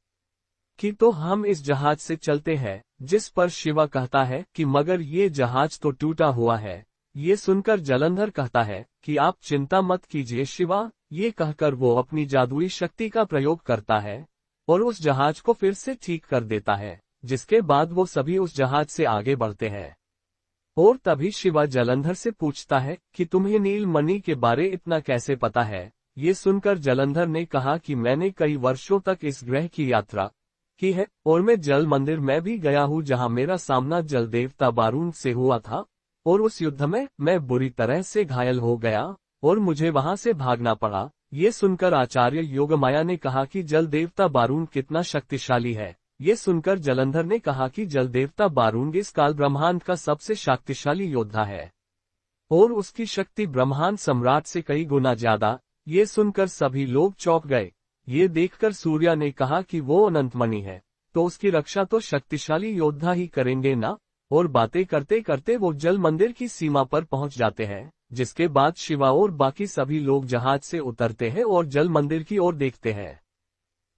कि तो हम इस जहाज से चलते हैं। जिस पर शिवा कहता है कि मगर ये जहाज तो टूटा हुआ है। ये सुनकर जलंधर कहता है कि आप चिंता मत कीजिए शिवा। ये कहकर वो अपनी जादुई शक्ति का प्रयोग करता है और उस जहाज को फिर से ठीक कर देता है, जिसके बाद वो सभी उस जहाज से आगे बढ़ते हैं। और तभी शिवा जलंधर से पूछता है कि तुम्हें नीलमणि के बारे इतना कैसे पता है। ये सुनकर जलंधर ने कहा कि मैंने कई वर्षों तक इस ग्रह की यात्रा की है और मैं जल मंदिर में भी गया हूँ जहाँ मेरा सामना जल देवता बारून से हुआ था, और उस युद्ध में मैं बुरी तरह से घायल हो गया और मुझे वहां से भागना पड़ा। ये सुनकर आचार्य योगमाया ने कहा कि जल देवता बारून कितना शक्तिशाली है। ये सुनकर जलंधर ने कहा कि जल देवता बारून इस काल ब्रह्मांड का सबसे शक्तिशाली योद्धा है और उसकी शक्ति ब्रह्मांड सम्राट से कई गुना ज्यादा। ये सुनकर सभी लोग चौंक गए। ये देखकर सूर्या ने कहा कि वो अनंतमणि है तो उसकी रक्षा तो शक्तिशाली योद्धा ही करेंगे ना। और बातें करते करते वो जल मंदिर की सीमा पर पहुंच जाते हैं, जिसके बाद शिवा और बाकी सभी लोग जहाज से उतरते हैं और जल मंदिर की ओर देखते हैं।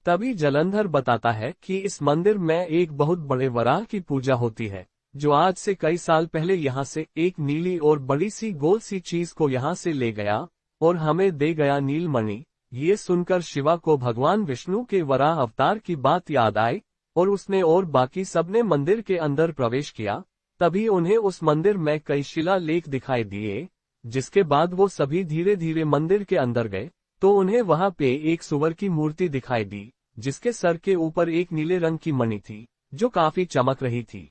तभी जलंधर बताता है कि इस मंदिर में एक बहुत बड़े वराह की पूजा होती है, जो आज से कई साल पहले यहाँ से एक नीली और बड़ी सी गोल सी चीज को यहाँ से ले गया और हमें दे गया नीलमणि। ये सुनकर शिवा को भगवान विष्णु के वराह अवतार की बात याद आई और उसने और बाकी सबने मंदिर के अंदर प्रवेश किया। तभी उन्हें उस मंदिर में कई शिलालेख दिखाई दिए, जिसके बाद वो सभी धीरे धीरे मंदिर के अंदर गए तो उन्हें वहां पे एक सुअर की मूर्ति दिखाई दी, जिसके सर के ऊपर एक नीले रंग की मणि थी जो काफी चमक रही थी।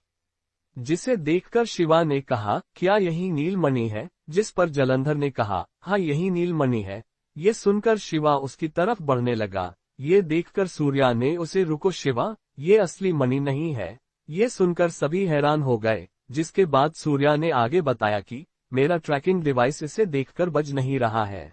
जिसे देखकर शिवा ने कहा, क्या यही नीलमणि है? जिस पर जलंधर ने कहा, हाँ यही नीलमणि है। ये सुनकर शिवा उसकी तरफ बढ़ने लगा। ये देखकर सूर्या ने उसे, रुको शिवा, ये असली मणि नहीं है। ये सुनकर सभी हैरान हो गए, जिसके बाद सूर्या ने आगे बताया कि मेरा ट्रैकिंग डिवाइस इसे देखकर बज नहीं रहा है।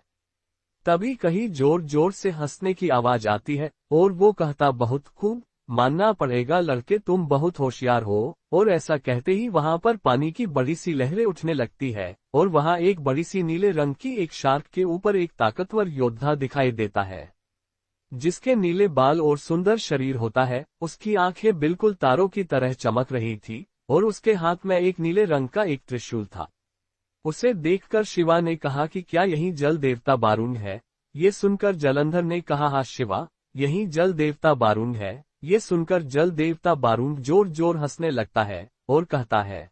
तभी कहीं जोर जोर से हंसने की आवाज आती है और वो कहता, बहुत खूब, मानना पड़ेगा लड़के, तुम बहुत होशियार हो। और ऐसा कहते ही वहां पर पानी की बड़ी सी लहरें उठने लगती है और वहां एक बड़ी सी नीले रंग की एक शार्क के ऊपर एक ताकतवर योद्धा दिखाई देता है, जिसके नीले बाल और सुंदर शरीर होता है। उसकी आंखें बिल्कुल तारों की तरह चमक रही थी और उसके हाथ में एक नीले रंग का एक त्रिशूल था। उसे देखकर शिवा ने कहा कि क्या यही जल देवता बारून है? ये सुनकर जलंधर ने कहा, हाँ शिवा, यही जल देवता बारून है। ये सुनकर जल देवता बारून जोर जोर हंसने लगता है और कहता है,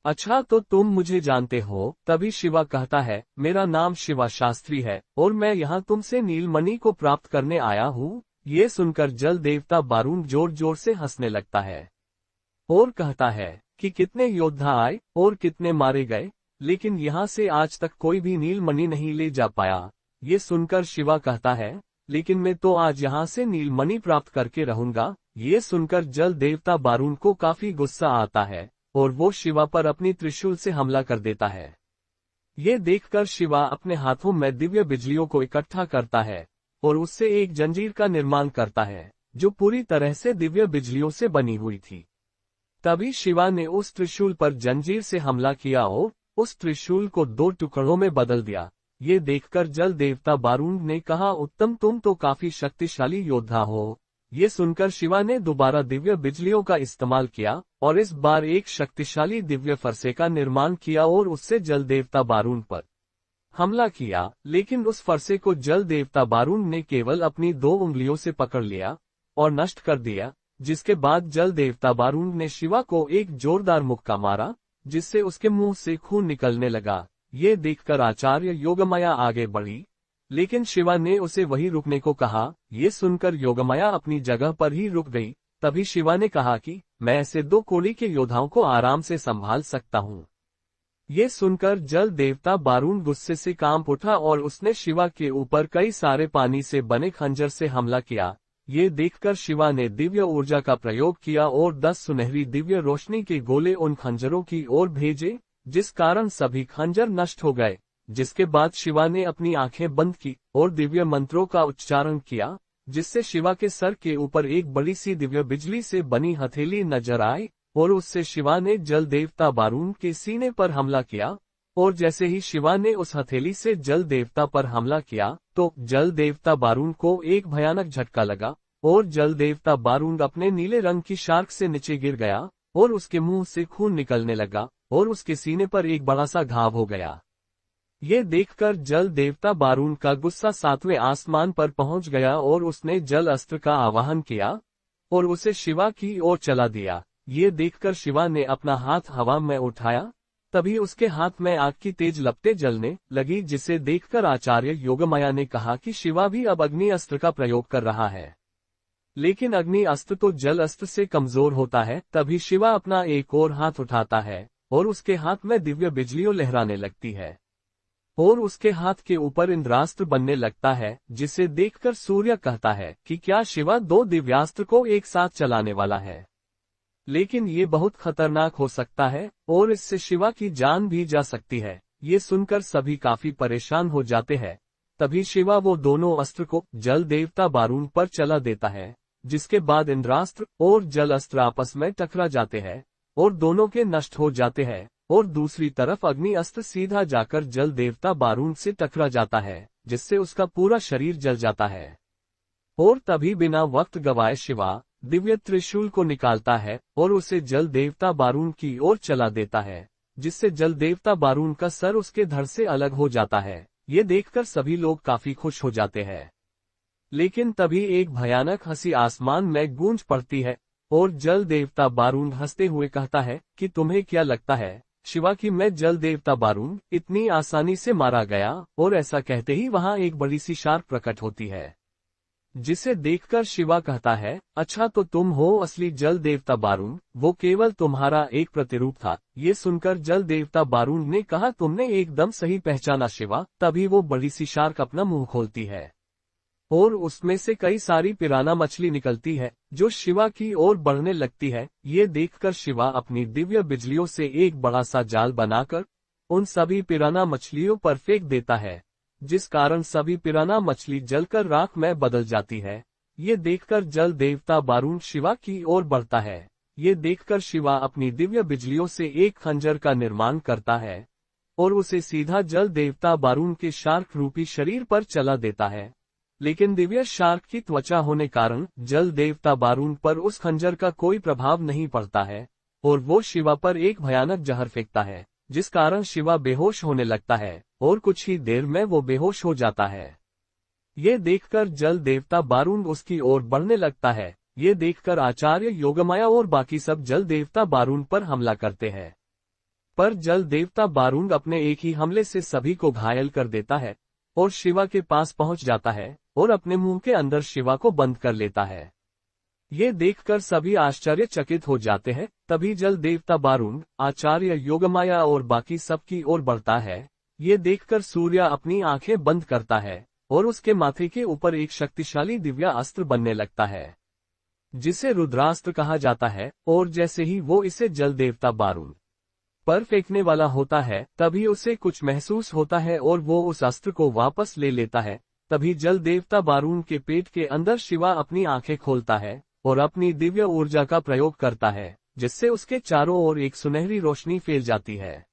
अच्छा तो तुम मुझे जानते हो? तभी शिवा कहता है, मेरा नाम शिवा शास्त्री है और मैं यहाँ तुमसे नीलमणि को प्राप्त करने आया हूँ। ये सुनकर जल देवता बारून जोर जोर से हंसने लगता है और कहता है कि कितने योद्धा आए और कितने मारे गए, लेकिन यहाँ से आज तक कोई भी नीलमणि नहीं ले जा पाया। ये सुनकर शिवा कहता है, लेकिन मैं तो आज यहाँ से नीलमणि प्राप्त करके रहूंगा। ये सुनकर जल देवता बारून को काफी गुस्सा आता है और वो शिवा पर अपनी त्रिशूल से हमला कर देता है। ये देखकर शिवा अपने हाथों में दिव्य बिजलियों को इकट्ठा करता है और उससे एक जंजीर का निर्माण करता है, जो पूरी तरह से दिव्य बिजलियों से बनी हुई थी। तभी शिवा ने उस त्रिशूल पर जंजीर से हमला किया और उस त्रिशूल को 2 टुकड़ों में बदल दिया। ये देखकर जल देवता बारून ने कहा, उत्तम, तुम तो काफी शक्तिशाली योद्धा हो। ये सुनकर शिवा ने दोबारा दिव्य बिजलियों का इस्तेमाल किया और इस बार एक शक्तिशाली दिव्य फरसे का निर्माण किया और उससे जल देवता बारून पर हमला किया। लेकिन उस फरसे को जल देवता बारून ने केवल अपनी 2 उंगलियों से पकड़ लिया और नष्ट कर दिया, जिसके बाद जल देवता बारून ने शिवा को एक जोरदार मुक्का मारा, जिससे उसके मुंह से खून निकलने लगा। ये देखकर आचार्य योगमाया आगे बढ़ी, लेकिन शिवा ने उसे वहीं रुकने को कहा। ये सुनकर योगमाया अपनी जगह पर ही रुक गई। तभी शिवा ने कहा कि मैं ऐसे 2 कोड़ी के योद्धाओं को आराम से संभाल सकता हूँ। ये सुनकर जल देवता बारून गुस्से से कांप उठा और उसने शिवा के ऊपर कई सारे पानी से बने खंजर से हमला किया। ये देखकर शिवा ने दिव्य ऊर्जा का प्रयोग किया और 10 सुनहरी दिव्य रोशनी के गोले उन खंजरों की ओर भेजे, जिस कारण सभी खंजर नष्ट हो गए। जिसके बाद शिवा ने अपनी आंखें बंद की और दिव्य मंत्रों का उच्चारण किया, जिससे शिवा के सर के ऊपर एक बड़ी सी दिव्य बिजली से बनी हथेली नजर आई और उससे शिवा ने जल देवता बारून के सीने पर हमला किया। और जैसे ही शिवा ने उस हथेली से जल देवता पर हमला किया तो जल देवता बारून को एक भयानक झटका लगा और जल देवता बारून अपने नीले रंग की शार्क से नीचे गिर गया और उसके मुंह से खून निकलने लगा और उसके सीने पर एक बड़ा सा घाव हो गया। ये देखकर जल देवता बारून का गुस्सा 7वें आसमान पर पहुंच गया और उसने जल अस्त्र का आवाहन किया और उसे शिवा की ओर चला दिया। ये देखकर शिवा ने अपना हाथ हवा में उठाया तभी उसके हाथ में आग की तेज लपटें जलने लगी, जिसे देखकर आचार्य योगमाया ने कहा कि शिवा भी अब अग्नि अस्त्र का प्रयोग कर रहा है। लेकिन अग्नि अस्त्र तो जल अस्त्र से कमजोर होता है। तभी शिवा अपना एक और हाथ उठाता है और उसके हाथ में दिव्य बिजलियों लहराने लगती है और उसके हाथ के ऊपर इंद्रास्त्र बनने लगता है, जिसे देखकर सूर्य कहता है कि क्या शिवा 2 दिव्यास्त्र को एक साथ चलाने वाला है। लेकिन ये बहुत खतरनाक हो सकता है और इससे शिवा की जान भी जा सकती है। ये सुनकर सभी काफी परेशान हो जाते हैं। तभी शिवा वो दोनों अस्त्र को जल देवता बारूण पर चला देता है, जिसके बाद इंद्रास्त्र और जल अस्त्र आपस में टकरा जाते हैं और दोनों के नष्ट हो जाते हैं। और दूसरी तरफ अग्नि अस्त्र सीधा जाकर जल देवता बारूण से टकरा जाता है, जिससे उसका पूरा शरीर जल जाता है। और तभी बिना वक्त गवाए शिवा दिव्य त्रिशूल को निकालता है और उसे जल देवता बारूण की ओर चला देता है, जिससे जल देवता बारूण का सर उसके धड़ से अलग हो जाता है। ये देखकर सभी लोग काफी खुश हो जाते हैं। लेकिन तभी एक भयानक हंसी आसमान में गूंज पड़ती है और जल देवता बारूण हंसते हुए कहता है कि तुम्हें क्या लगता है शिवा कि मैं जल देवता बारूण इतनी आसानी से मारा गया। और ऐसा कहते ही वहां एक बड़ी सी शार्क प्रकट होती है, जिसे देखकर शिवा कहता है, अच्छा तो तुम हो असली जल देवता बारूण, वो केवल तुम्हारा एक प्रतिरूप था। ये सुनकर जल देवता बारूण ने कहा, तुमने एकदम सही पहचाना शिवा। तभी वो बड़ी सी शार्क अपना मुंह खोलती है और उसमें से कई सारी पिराना मछली निकलती है, जो शिवा की ओर बढ़ने लगती है। ये देखकर शिवा अपनी दिव्य बिजलियों से एक बड़ा सा जाल बनाकर उन सभी पिराना मछलियों पर फेंक देता है, जिस कारण सभी पिराना मछली जलकर राख में बदल जाती है। ये देखकर जल देवता बारूण शिवा की ओर बढ़ता है। ये देखकर शिवा अपनी दिव्य बिजलियों से एक खंजर का निर्माण करता है और उसे सीधा जल देवता बारूण के शार्क रूपी शरीर पर चला देता है। लेकिन दिव्य शार्क की त्वचा होने कारण जल देवता बारूण पर उस खंजर का कोई प्रभाव नहीं पड़ता है और वो शिवा पर एक भयानक जहर फेंकता है, जिस कारण शिवा बेहोश होने लगता है और कुछ ही देर में वो बेहोश हो जाता है। ये देखकर जल देवता बारूण उसकी ओर बढ़ने लगता है। ये देखकर आचार्य योगमाया और बाकी सब जल देवता बारूण पर हमला करते हैं, पर जल देवता बारूण अपने एक ही हमले से सभी को घायल कर देता है और शिवा के पास पहुंच जाता है और अपने मुंह के अंदर शिवा को बंद कर लेता है। ये देखकर सभी आश्चर्यचकित हो जाते हैं। तभी जल देवता बारूण आचार्य योगमाया और बाकी सब की ओर बढ़ता है। ये देखकर सूर्य अपनी आंखें बंद करता है और उसके माथे के ऊपर एक शक्तिशाली दिव्य अस्त्र बनने लगता है, जिसे रुद्रास्त्र कहा जाता है। और जैसे ही वो इसे जल देवता बारूण पर फेंकने वाला होता है, तभी उसे कुछ महसूस होता है और वो उस अस्त्र को वापस ले लेता है। तभी जल देवता बारूण के पेट के अंदर शिवा अपनी आंखें खोलता है और अपनी दिव्य ऊर्जा का प्रयोग करता है, जिससे उसके चारों ओर एक सुनहरी रोशनी फैल जाती है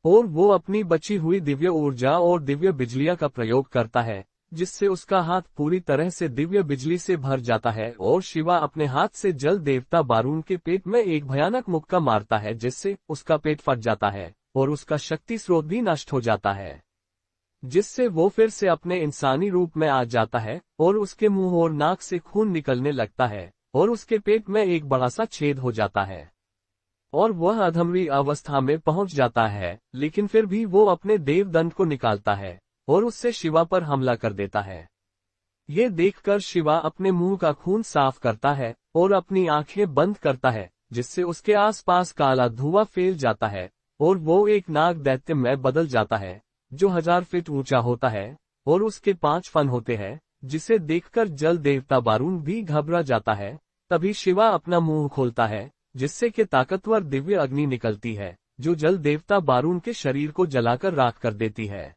और वो अपनी बची हुई दिव्य ऊर्जा और दिव्य बिजलियां का प्रयोग करता है, जिससे उसका हाथ पूरी तरह से दिव्य बिजली से भर जाता है और शिवा अपने हाथ से जल देवता बारूण के पेट में एक भयानक मुक्का मारता है, जिससे उसका पेट फट जाता है और उसका शक्ति स्रोत भी नष्ट हो जाता है, जिससे वो फिर से अपने इंसानी रूप में आ जाता है और उसके मुंह और नाक से खून निकलने लगता है और उसके पेट में एक बड़ा सा छेद हो जाता है और वह अधमरी अवस्था में पहुंच जाता है। लेकिन फिर भी वो अपने देवदंड को निकालता है और उससे शिवा पर हमला कर देता है। ये देखकर शिवा अपने मुंह का खून साफ करता है और अपनी आंखें बंद करता है, जिससे उसके आसपास काला धुआं फैल जाता है और वो एक नाग दैत्य में बदल जाता है, जो 1000 फीट ऊंचा होता है और उसके 5 फन होते हैं, जिसे देखकर जल देवता बारूण भी घबरा जाता है। तभी शिवा अपना मुंह खोलता है, जिससे कि ताकतवर दिव्य अग्नि निकलती है, जो जल देवता बारूण के शरीर को जलाकर राख कर देती है।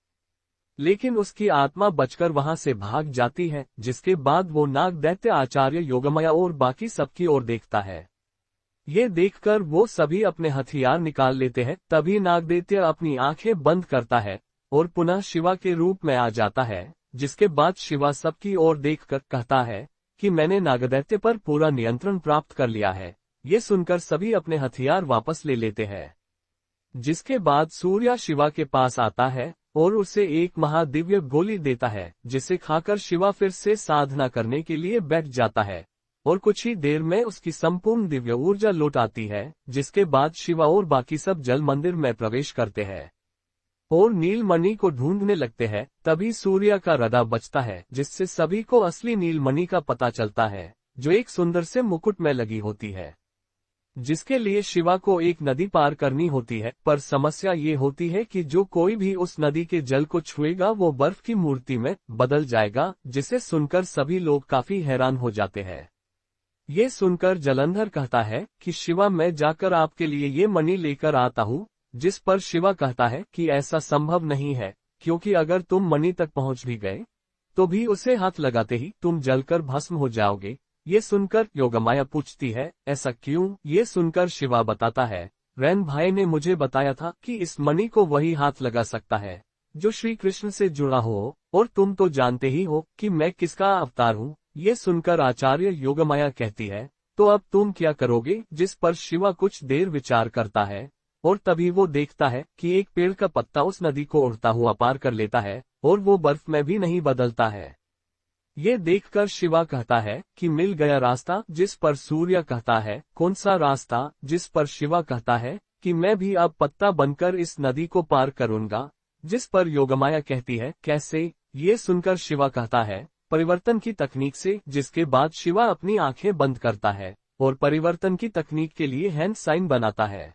लेकिन उसकी आत्मा बचकर वहां से भाग जाती है, जिसके बाद वो नाग दैत्य आचार्य योगमाया और बाकी सबकी ओर देखता है। ये देखकर वो सभी अपने हथियार निकाल लेते हैं। तभी नागदैत्य अपनी आंखें बंद करता है और पुनः शिवा के रूप में आ जाता है, जिसके बाद शिवा सबकी ओर देखकर कहता है कि मैंने नागदैत्य पर पूरा नियंत्रण प्राप्त कर लिया है। ये सुनकर सभी अपने हथियार वापस ले लेते हैं, जिसके बाद सूर्य शिवा के पास आता है और उसे एक महादिव्य गोली देता है, जिसे खाकर शिवा फिर से साधना करने के लिए बैठ जाता है और कुछ ही देर में उसकी संपूर्ण दिव्य ऊर्जा लौट आती है, जिसके बाद शिवा और बाकी सब जल मंदिर में प्रवेश करते हैं और नीलमणि को ढूंढने लगते हैं। तभी सूर्य का रदा बजता है, जिससे सभी को असली नीलमणि का पता चलता है, जो एक सुंदर से मुकुट में लगी होती है, जिसके लिए शिवा को एक नदी पार करनी होती है। पर समस्या ये होती है कि जो कोई भी उस नदी के जल को छुएगा वो बर्फ की मूर्ति में बदल जाएगा, जिसे सुनकर सभी लोग काफी हैरान हो जाते हैं। ये सुनकर जलंधर कहता है कि शिवा, मैं जाकर आपके लिए ये मणि लेकर आता हूँ। जिस पर शिवा कहता है कि ऐसा संभव नहीं है, क्योंकि अगर तुम मणि तक पहुंच भी गए तो भी उसे हाथ लगाते ही तुम जलकर भस्म हो जाओगे। ये सुनकर योगमाया पूछती है, ऐसा क्यों? ये सुनकर शिवा बताता है, रैन भाई ने मुझे बताया था कि इस मणि को वही हाथ लगा सकता है जो श्री कृष्ण से जुड़ा हो, और तुम तो जानते ही हो कि मैं किसका अवतार हूँ। ये सुनकर आचार्य योगमाया कहती है, तो अब तुम क्या करोगे? जिस पर शिवा कुछ देर विचार करता है और तभी वो देखता है कि एक पेड़ का पत्ता उस नदी को उड़ता हुआ पार कर लेता है और वो बर्फ में भी नहीं बदलता है। ये देखकर शिवा कहता है कि मिल गया रास्ता। जिस पर सूर्य कहता है, कौन सा रास्ता? जिस पर शिवा कहता है कि मैं भी अब पत्ता बनकर इस नदी को पार करूंगा। जिस पर योगमाया कहती है, कैसे? ये सुनकर शिवा कहता है, परिवर्तन की तकनीक से। जिसके बाद शिवा अपनी आंखें बंद करता है और परिवर्तन की तकनीक के लिए हैंड साइन बनाता है,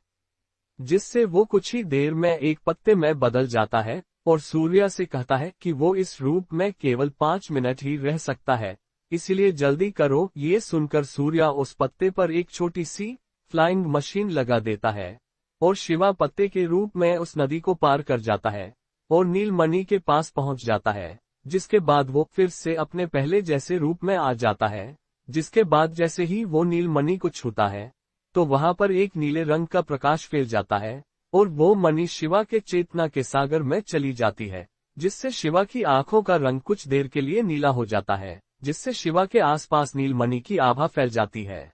जिससे वो कुछ ही देर में एक पत्ते में बदल जाता है और सूर्य से कहता है कि वो इस रूप में केवल 5 मिनट ही रह सकता है, इसलिए जल्दी करो। ये सुनकर सूर्य उस पत्ते पर एक छोटी सी फ्लाइंग मशीन लगा देता है और शिवा पत्ते के रूप में उस नदी को पार कर जाता है और नीलमणि के पास पहुंच जाता है। जिसके बाद वो फिर से अपने पहले जैसे रूप में आ जाता है। जिसके बाद जैसे ही वो नीलमणि को छूता है तो वहां पर एक नीले रंग का प्रकाश फैल जाता है और वो मणि शिवा के चेतना के सागर में चली जाती है, जिससे शिवा की आंखों का रंग कुछ देर के लिए नीला हो जाता है, जिससे शिवा के आसपास नीलमणि की आभा फैल जाती है,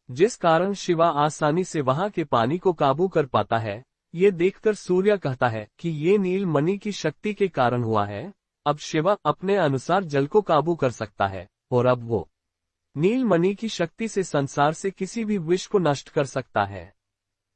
जिस कारण शिवा आसानी से वहां के पानी को काबू कर पाता है। ये देखकर सूर्य कहता है कि ये नीलमणि की शक्ति के कारण हुआ है। अब शिवा अपने अनुसार जल को काबू कर सकता है और अब वो नीलमणि की शक्ति से संसार से किसी भी विष को नष्ट कर सकता है।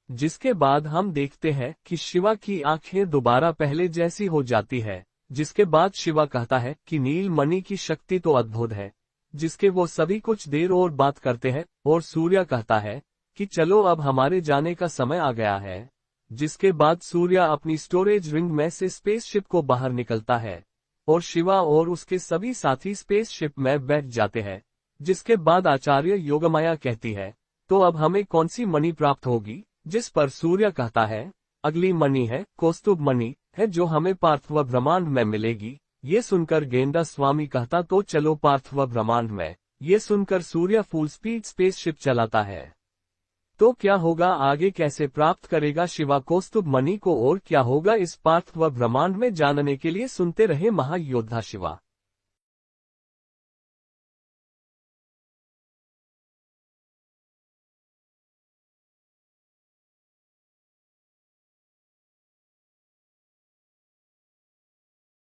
जिसके बाद हम देखते हैं कि शिवा की आंखें दोबारा पहले जैसी हो जाती है। जिसके बाद शिवा कहता है कि नीलमणि की शक्ति तो अद्भुत है, जिसके वो सभी कुछ देर और बात करते हैं और सूर्य कहता है कि चलो अब हमारे जाने का समय आ गया है। जिसके बाद सूर्य अपनी स्टोरेज रिंग में से स्पेसशिप को बाहर निकलता है और शिवा और उसके सभी साथी स्पेसशिप में बैठ जाते हैं। जिसके बाद आचार्य योगमाया कहती है, तो अब हमें कौन सी मणि प्राप्त होगी? जिस पर सूर्य कहता है, अगली मणि है कौस्तुभ मणि है, जो हमें पार्थिव ब्रह्मांड में मिलेगी। ये सुनकर गेंडा स्वामी कहता, तो चलो पार्थिव ब्रह्मांड में। ये सुनकर सूर्य फुल स्पीड स्पेसशिप चलाता है। तो क्या होगा आगे, कैसे प्राप्त करेगा शिवा कौस्तुभ मणि को और क्या होगा इस पार्थिव ब्रह्मांड में, जानने के लिए सुनते रहे महायोद्धा शिवा।